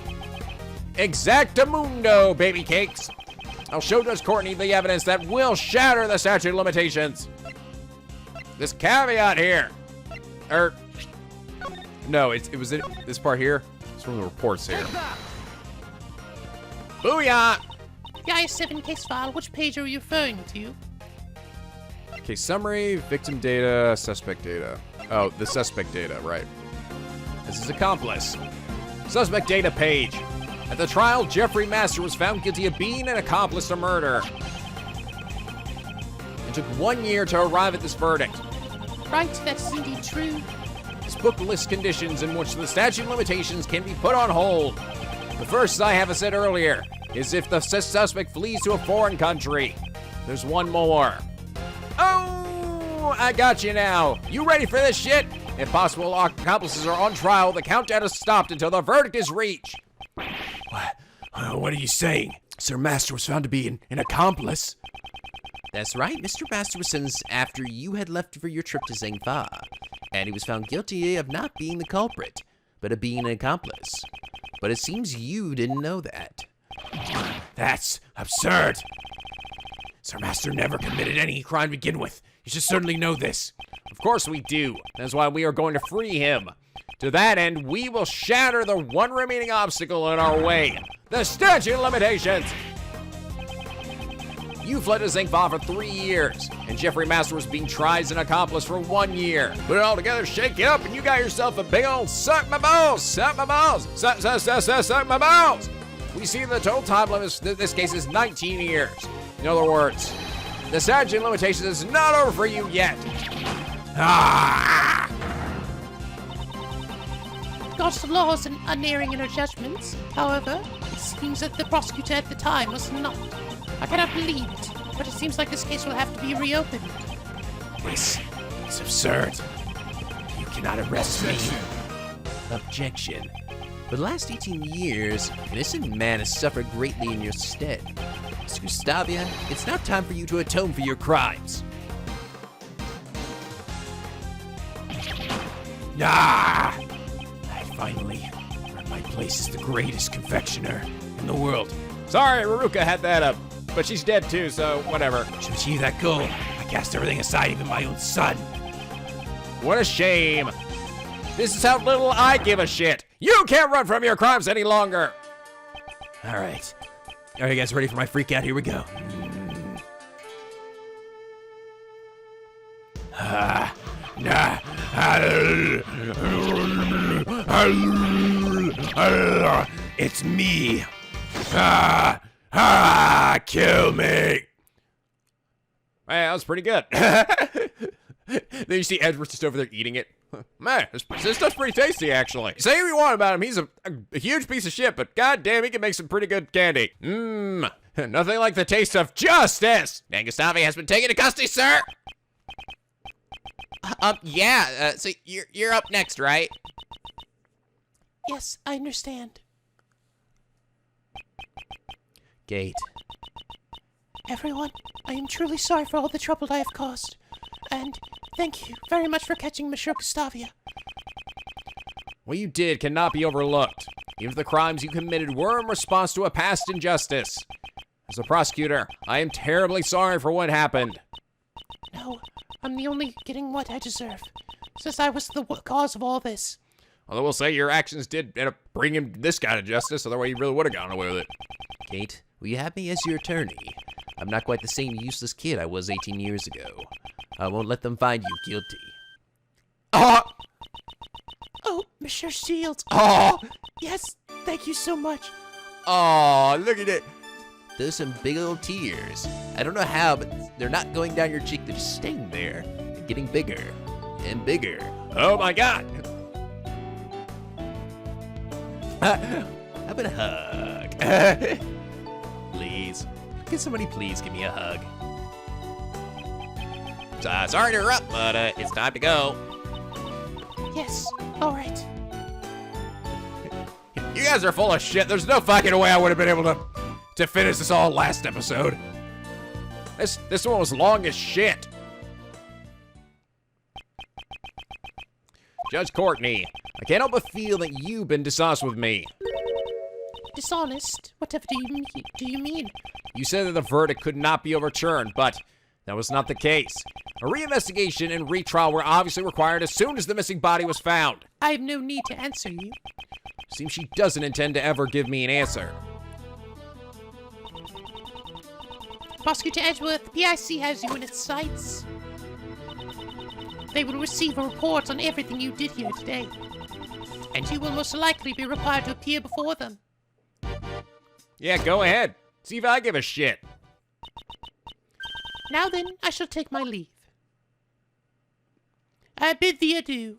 Exactamundo, baby cakes. I'll show Judge Courtney the evidence that will shatter the statute of limitations. This caveat here. No, it was in this part here. It's from the reports here. Booyah! The IS-7 case file, which page are you referring to? Okay, summary, victim data, suspect data. Oh, the suspect data, right. This is accomplice. Suspect data page. At the trial, Jeffrey Master was found guilty of being an accomplice to murder. It took 1 year to arrive at this verdict. Right, that's indeed true. This book lists conditions in which the statute of limitations can be put on hold. The first, as I have said earlier, is if the suspect flees to a foreign country. There's one more. Oh, I got you now. You ready for this shit? If possible accomplices are on trial, the countdown is stopped until the verdict is reached. What are you saying? Sir Master was found to be an accomplice. That's right, Mr. Master was sentenced after you had left for your trip to Zhengfa, and he was found guilty of not being the culprit, but of being an accomplice. But it seems you didn't know that. That's absurd. Sir Master never committed any crime to begin with. You should certainly know this. Of course we do. That's why we are going to free him. To that end, we will shatter the one remaining obstacle in our way, the statute of limitations. You fled to Zhengfa for 3 years, and Jeffrey Master was being tried as an accomplice for 1 year. Put it all together, shake it up, and you got yourself a big old suck my balls, suck my balls, suck my balls. We see the total time limit in this case is 19 years. In other words, the statute of limitations is not over for you yet. God's laws and unerring in her judgments. However, it seems that the prosecutor at the time was not. I cannot believe it, but it seems like this case will have to be reopened. This is absurd. You cannot arrest me. Objection. For the last 18 years, an innocent man has suffered greatly in your stead. Miss Gustavia, it's now time for you to atone for your crimes. I finally earned my place as the greatest confectioner in the world. Sorry, Ruruka had that up, but she's dead too, so whatever. To achieve that goal, I cast everything aside, even my own son. What a shame. This is how little I give a shit. You can't run from your crimes any longer. All right. Are you guys ready for my freak out? Here we go. It's me. Kill me. Hey, that was pretty good. Then you see Edward just over there eating it. Man, this stuff's pretty tasty, actually. Say what you want about him, he's a huge piece of shit, but goddamn, he can make some pretty good candy. Nothing like the taste of justice. Dan Gustavi has been taken to custody, sir. Yeah, so you're up next, right? Yes, I understand. Gate. Everyone, I am truly sorry for all the trouble I have caused. And thank you very much for catching Monsieur Gustavia. What you did cannot be overlooked. Even if the crimes you committed were in response to a past injustice. As a prosecutor, I am terribly sorry for what happened. No, I'm the only getting what I deserve, since I was the cause of all this. Although we'll say your actions did end up bringing this guy to justice, otherwise he really would have gone away with it. Kate, will you have me as your attorney? I'm not quite the same useless kid I was 18 years ago. I won't let them find you guilty. Oh, Monsieur Shields. Oh, Yes, thank you so much. oh, look at it. Those some big old tears. I don't know how, but they're not going down your cheek. They're just staying there and getting bigger and bigger. Oh my God. How about a hug? Please. Can somebody please give me a hug? Sorry to interrupt, but it's time to go. Yes, all right. You guys are full of shit. There's no fucking way I would have been able to finish this all last episode. This one was long as shit. Judge Courtney, I can't help but feel that you've been dishonest with me. Dishonest? Whatever do you mean? You said that the verdict could not be overturned, but that was not the case. A reinvestigation and retrial were obviously required as soon as the missing body was found. I have no need to answer you. Seems she doesn't intend to ever give me an answer. Prosecutor Edgeworth, the PIC has you in its sights. They will receive a report on everything you did here today, and you will most likely be required to appear before them. Yeah, go ahead. See if I give a shit. Now then, I shall take my leave. I bid thee adieu.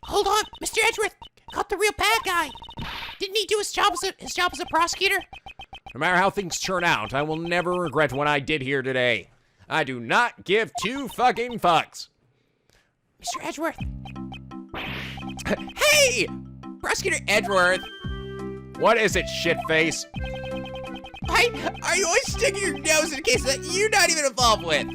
Hold on, Mr. Edgeworth! Caught the real bad guy! Didn't he do his job as a prosecutor? No matter how things turn out, I will never regret what I did here today. I do not give two fucking fucks. Mr. Edgeworth. Hey! Prosecutor Edgeworth! What is it, shitface? Are you always sticking your nose in a case that you're not even involved with?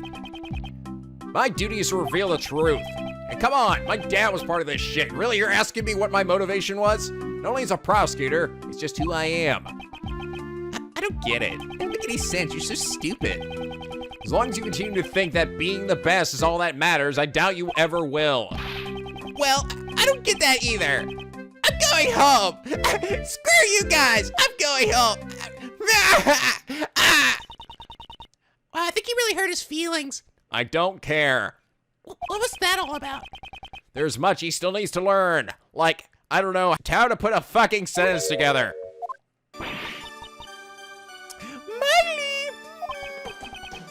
My duty is to reveal the truth. And come on, my dad was part of this shit. Really, you're asking me what my motivation was? Not only is a prosecutor, it's just who I am. I don't get it. It doesn't make any sense. You're so stupid. As long as you continue to think that being the best is all that matters, I doubt you ever will. Well, I don't get that either. I'm going home. Screw you guys. I'm going home. Wow, I think he really hurt his feelings. I don't care. What was that all about? There's much he still needs to learn. Like, I don't know how to put a fucking sentence together.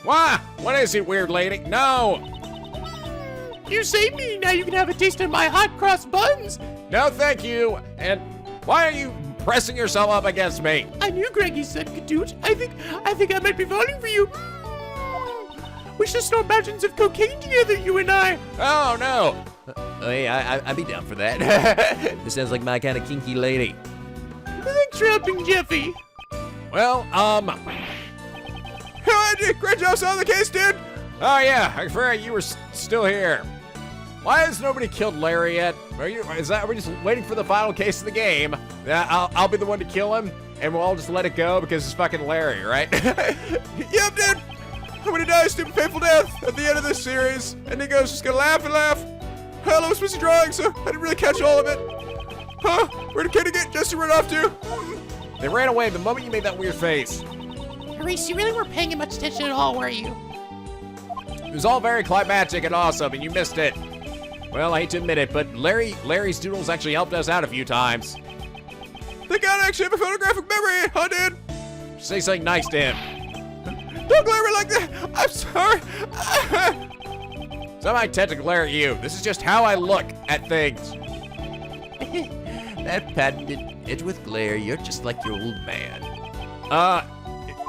Why? What is it, weird lady? No! You saved me. Now you can have a taste of my hot cross buns. No, thank you. And why are you pressing yourself up against me? I knew Greggy said Kadoot. I think I might be falling for you. We should snort mountains of cocaine together, you and I. Oh, no. Hey, I'd be down for that. This sounds like my kind of kinky lady. Thanks for helping Jeffy. Well, great job solving the case, dude. Oh, yeah, I forgot you were still here. Why has nobody killed Larry yet? Are we just waiting for the final case of the game? I'll be the one to kill him, and we'll all just let it go because it's fucking Larry, right? Yep, dude. I'm gonna die a stupid, painful death at the end of this series. And Nico's just gonna laugh and laugh. Hell, I was supposed to drawing, so I didn't really catch all of it. Huh? Where did Kenny get Jesse run off to? They ran away the moment you made that weird face. Reese, you really weren't paying much attention at all, were you? It was all very climactic and awesome, and you missed it. Well, I hate to admit it, but Larry's doodles actually helped us out a few times. They gotta actually have a photographic memory, huh, dude? Say something nice to him. Don't glare at me like that! I'm sorry! Some might tend to glare at you. This is just how I look at things. That patented Edgeworth glare, you're just like your old man.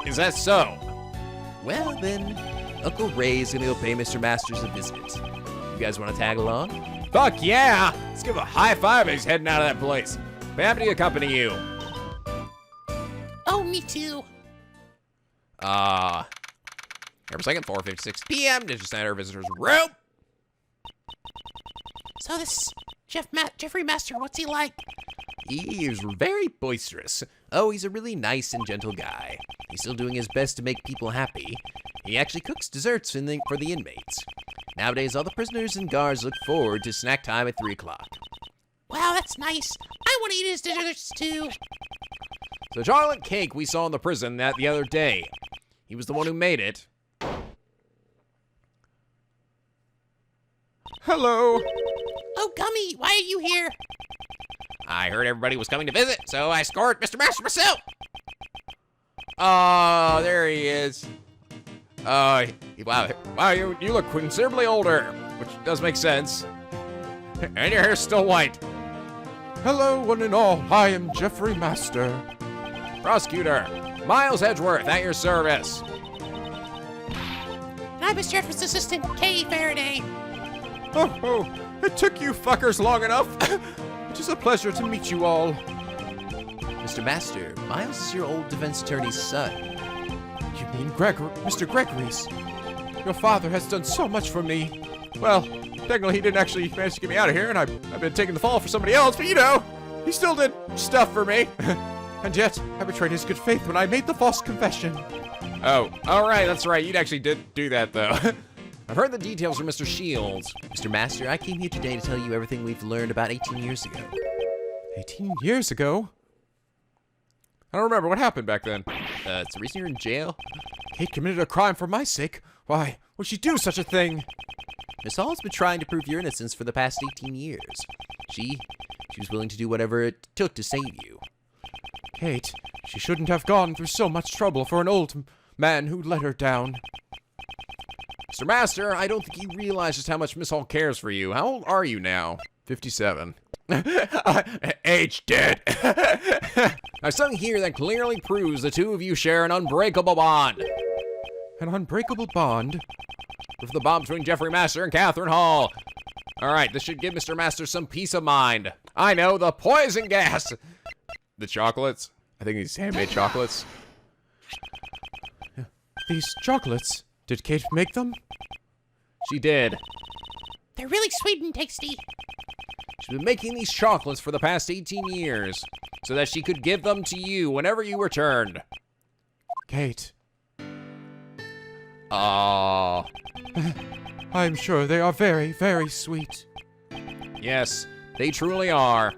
Is that so? Well, then, Uncle Ray's gonna go pay Mr. Masters a visit. You guys wanna tag along? Fuck yeah! Let's give a high five as he's heading out of that place. Be happy to accompany you. Oh, me too. Here for a second, 4:56 p.m. Digital Center Visitors Room. So this Jeffrey Master, what's he like? He is very boisterous. Oh, he's a really nice and gentle guy. He's still doing his best to make people happy. He actually cooks desserts for the inmates. Nowadays, all the prisoners and guards look forward to snack time at 3 o'clock. Wow, that's nice. I want to eat his desserts too. The chocolate cake we saw in the prison the other day. He was the one who made it. Hello. Oh, Gummy, why are you here? I heard everybody was coming to visit, so I escorted Mr. Master myself. Oh, there he is. Wow, you look considerably older, which does make sense. And your hair's still white. Hello, one and all. I am Jeffrey Master. Prosecutor, Miles Edgeworth at your service. And I'm Mr. Edgeworth's assistant, Kay Faraday. Oh, it took you fuckers long enough. It is a pleasure to meet you all. Mr. Master, Miles is your old defense attorney's son. You mean Mr. Gregory's? Your father has done so much for me. Well, technically he didn't actually manage to get me out of here, and I've been taking the fall for somebody else, but you know, he still did stuff for me. And yet, I betrayed his good faith when I made the false confession. Oh, all right, that's right. You actually did do that, though. I've heard the details from Mr. Shields. Mr. Master, I came here today to tell you everything we've learned about 18 years ago. 18 years ago? I don't remember what happened back then. It's the reason you're in jail? Kate committed a crime for my sake. Why would she do such a thing? Miss Hall's been trying to prove your innocence for the past 18 years. She was willing to do whatever it took to save you. Kate, she shouldn't have gone through so much trouble for an old man who let her down. Mr. Master, I don't think you realize just how much Miss Hall cares for you. How old are you now? 57. Age dead. I've something here that clearly proves the two of you share an unbreakable bond. An unbreakable bond? With the bond between Jeffrey Master and Catherine Hall. All right, this should give Mr. Master some peace of mind. I know, the poison gas. The chocolates. I think these handmade chocolates. These chocolates, did Kate make them? She did. They're really sweet and tasty. She's been making these chocolates for the past 18 years so that she could give them to you whenever you returned. Kate, Ah, I'm sure they are very, very sweet. yes, they truly are.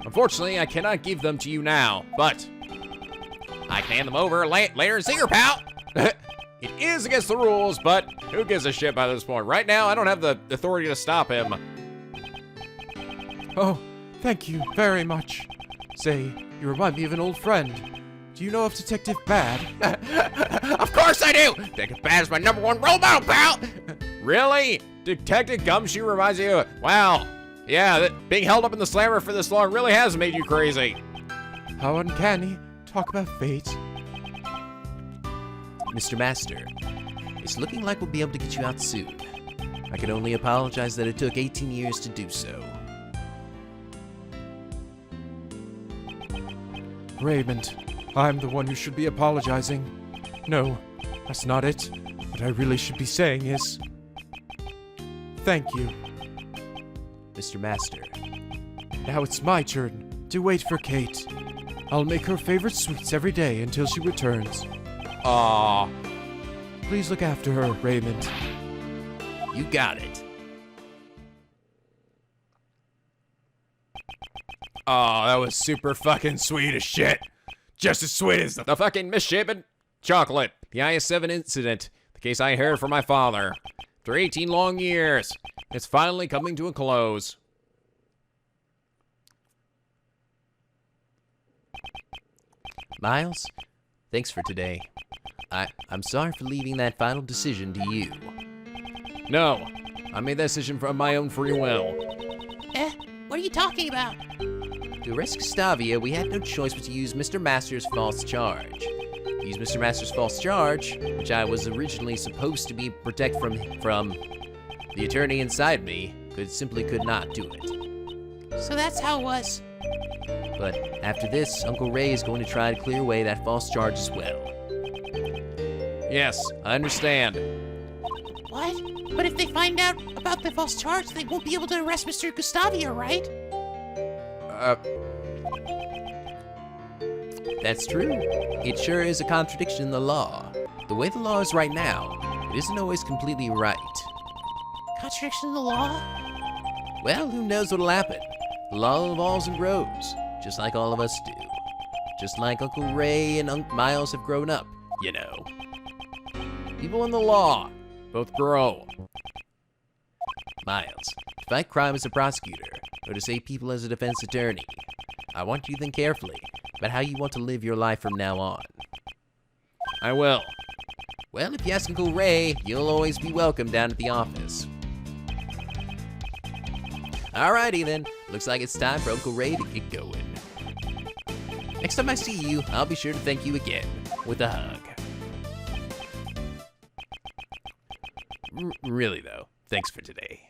Unfortunately, I cannot give them to you now, but I can hand them over later in Singer, pal. It is against the rules, but who gives a shit by this point? Right now, I don't have the authority to stop him. Oh, thank you very much. Say, you remind me of an old friend. Do you know of Detective Bad? Of course I do! Detective Bad is my #1 role model, pal! Really? Detective Gumshoe reminds you? Wow. Yeah, being held up in the slammer for this long really has made you crazy. How uncanny. Talk about fate. Mr. Master, it's looking like we'll be able to get you out soon. I can only apologize that it took 18 years to do so. Raymond, I'm the one who should be apologizing. No, that's not it. What I really should be saying is... thank you. Mr. Master, Now it's my turn to wait for Kate. I'll make her favorite sweets every day until she returns. Aw. Please look after her, Raymond. you got it. Oh, that was super fucking sweet as shit. Just as sweet as the fucking misshapen chocolate. The IS-7 incident. The case I inherited from my father. After 18 long years, it's finally coming to a close. Miles, thanks for today. I'm sorry for leaving that final decision to you. No, I made that decision from my own free will. What are you talking about? To arrest Gustavia, we had no choice but to use Mr. Master's false charge. To use Mr. Master's false charge, which I was originally supposed to be protect from the attorney inside me, simply could not do it. So that's how it was. But after this, Uncle Ray is going to try to clear away that false charge as well. Yes, I understand. What? But if they find out about the false charge, they won't be able to arrest Mr. Gustavia, right? That's true. It sure is a contradiction in the law. The way the law is right now, it isn't always completely right. Contradiction in the law? Well, who knows what'll happen? The law evolves and grows, just like all of us do. Just like Uncle Ray and Miles have grown up, you know. People in the law both grow. Miles, to fight crime as a prosecutor, or to save people as a defense attorney, I want you to think carefully about how you want to live your life from now on. I will. Well, if you ask Uncle Ray, you'll always be welcome down at the office. Alrighty then, looks like it's time for Uncle Ray to get going. Next time I see you, I'll be sure to thank you again, with a hug. Really though, thanks for today.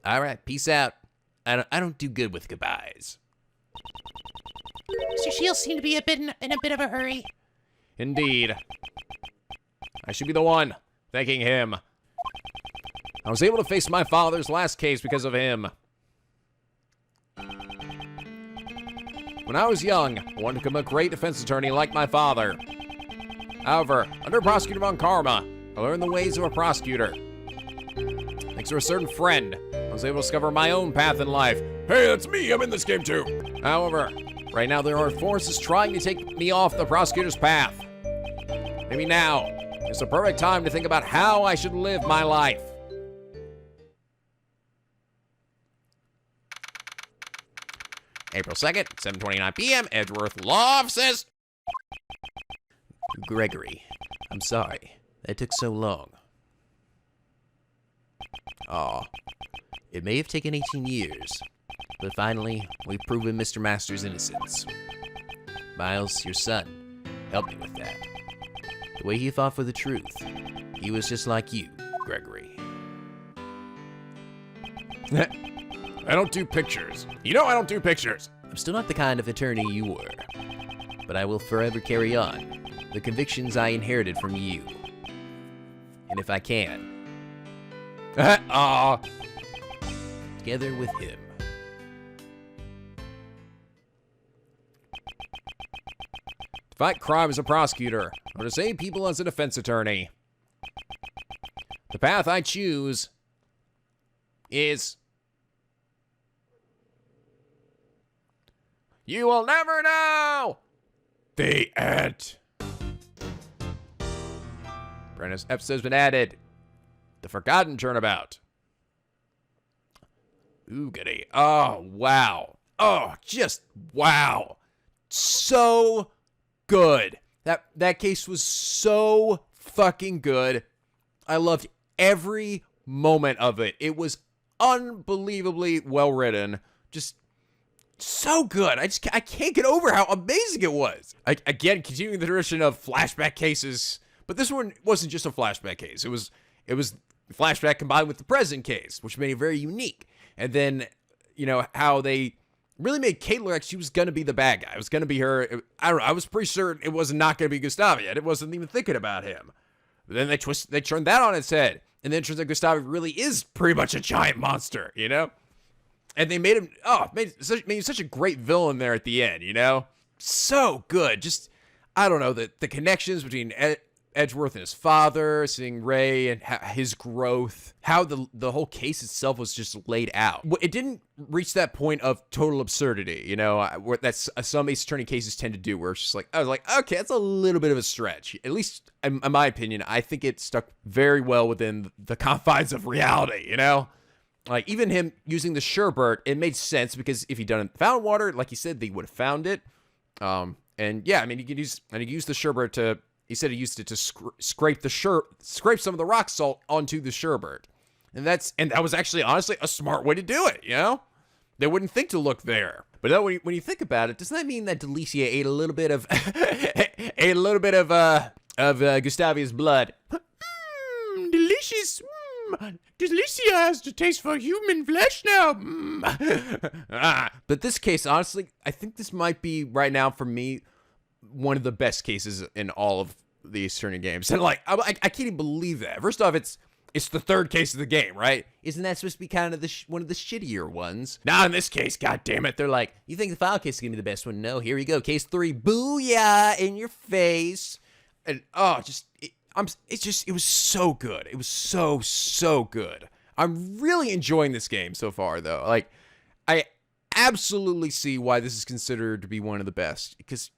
Alright, peace out. I don't do good with goodbyes. Mr. Shields seemed to be in a bit of a hurry. Indeed. I should be the one thanking him. I was able to face my father's last case because of him. When I was young, I wanted to become a great defense attorney like my father. However, under Prosecutor Von Karma, I learned the ways of a prosecutor. Thanks to a certain friend, I was able to discover my own path in life. Hey, that's me, I'm in this game too. However, right now there are forces trying to take me off the prosecutor's path. Maybe now is the perfect time to think about how I should live my life. April 2nd, 7:29 p.m., Edgeworth Law Offices. Gregory, I'm sorry. That took so long. Aw. It may have taken 18 years, but finally, we've proven Mr. Master's innocence. Miles, your son, helped me with that. The way he fought for the truth, he was just like you, Gregory. I don't do pictures. You know I don't do pictures. I'm still not the kind of attorney you were, but I will forever carry on the convictions I inherited from you. And if I can, together with him. To fight crime as a prosecutor, or to save people as a defense attorney. The path I choose is... You will never know! The end. Brandon's episode's been added. The Forgotten Turnabout. Ooh, goody. Oh, wow. Oh, just wow. So good. That case was so fucking good. I loved every moment of it. It was unbelievably well written. Just so good. I can't get over how amazing it was. Again, continuing the tradition of flashback cases, but this one wasn't just a flashback case. It was flashback combined with the present case, which made it very unique. And then, you know, how they really made Kate look like she was gonna be the bad guy. It was gonna be her. I don't know. I was pretty certain it was not gonna be Gustav yet. It wasn't even thinking about him. But then they turned that on its head, and then it turns out Gustav really is pretty much a giant monster, you know. And they made him, made him such a great villain there at the end, you know? So good. Just, I don't know, the connections between Edgeworth and his father, seeing Ray and his growth, how the whole case itself was just laid out. It didn't reach that point of total absurdity, you know, where that's some Ace Attorney cases tend to do, where it's just like, I was like, okay, that's a little bit of a stretch. At least, in my opinion, I think it stuck very well within the confines of reality, you know? Like, even him using the sherbet, it made sense, because if he'd done it in fountain water, like he said, they would have found it. And yeah, I mean, he could use the sherbet to, he said he used it to scrape some of the rock salt onto the sherbet. And that was actually, honestly, a smart way to do it, you know? They wouldn't think to look there. But then when you think about it, doesn't that mean that Delicia ate a little bit of, Gustavia's blood? Delicious. Delicia has the taste for human flesh now. But this case, honestly, I think this might be, right now, for me, one of the best cases in all of the Ace Attorney games. And, like, I can't even believe that. First off, it's the third case of the game, right? Isn't that supposed to be kind of one of the shittier ones? Not in this case, god damn it. They're like, You think the file case is going to be the best one? No, here we go. Case 3. Booyah! In your face. and it was so good. It was so good. I'm really enjoying this game so far, though. Like, I absolutely see why this is considered to be one of the best, because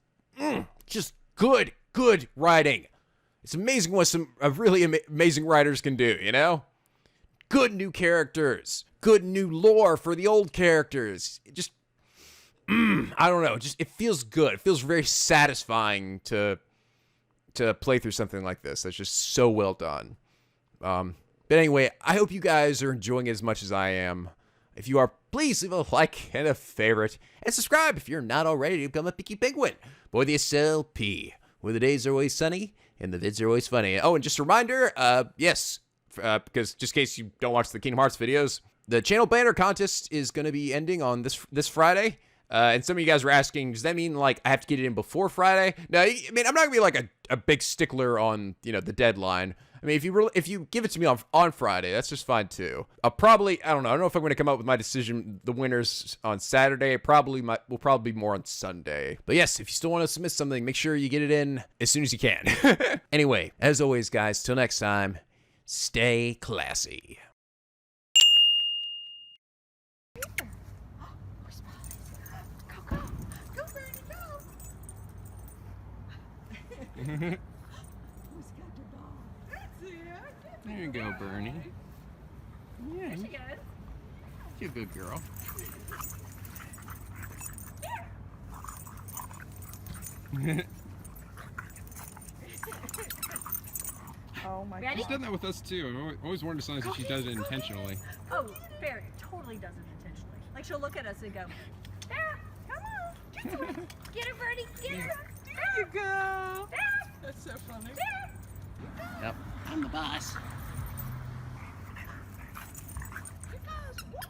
just good writing. It's amazing what some really amazing writers can do, you know? Good new characters, good new lore for the old characters. It just, I don't know, it feels good. It feels very satisfying to play through something like this. That's just so well done. But anyway, I hope you guys are enjoying it as much as I am. If you are, please leave a like and a favorite, and subscribe if you're not already to become a Picky Penguin. Boy, the SLP, where the days are always sunny and the vids are always funny. Oh, and just a reminder, because just in case you don't watch the Kingdom Hearts videos, the channel banner contest is going to be ending on this Friday. And some of you guys were asking, does that mean, like, I have to get it in before Friday? No, I mean, I'm not going to be, like, a big stickler on, the deadline. I mean, if you give it to me on Friday, that's just fine, too. I don't know if I'm going to come up with my decision, the winners, on Saturday. Will probably be more on Sunday. But yes, if you still want to submit something, make sure you get it in as soon as you can. Anyway, as always, guys, till next time, stay classy. There you go, Bernie. Yeah, you're a good girl. Oh my Ready? She's done that with us too. I've always wondered sometimes if she does it intentionally. Oh, Barry totally does it intentionally. Like she'll look at us and go, Sarah, come on, get to it. Get her, Birdie, get her. There you go. Sarah, That's so funny. Sarah. Yep, I'm the boss. You guys, what?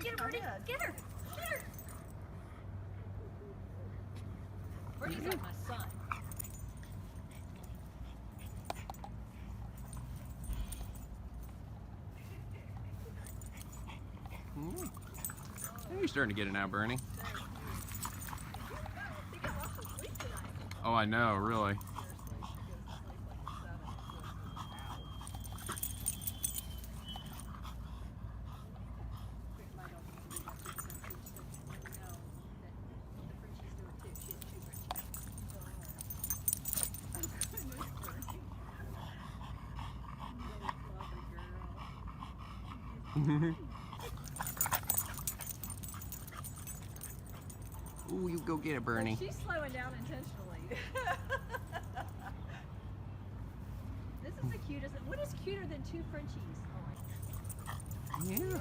Get her, Bernie! Get her! Get her! Bernie's like my son. You're starting to get it now, Bernie. Oh, I know, really. Ooh, you go get it, Bernie. She's slowing down intentionally. This is the cutest. What is cuter than two Frenchies? Oh my. Yeah.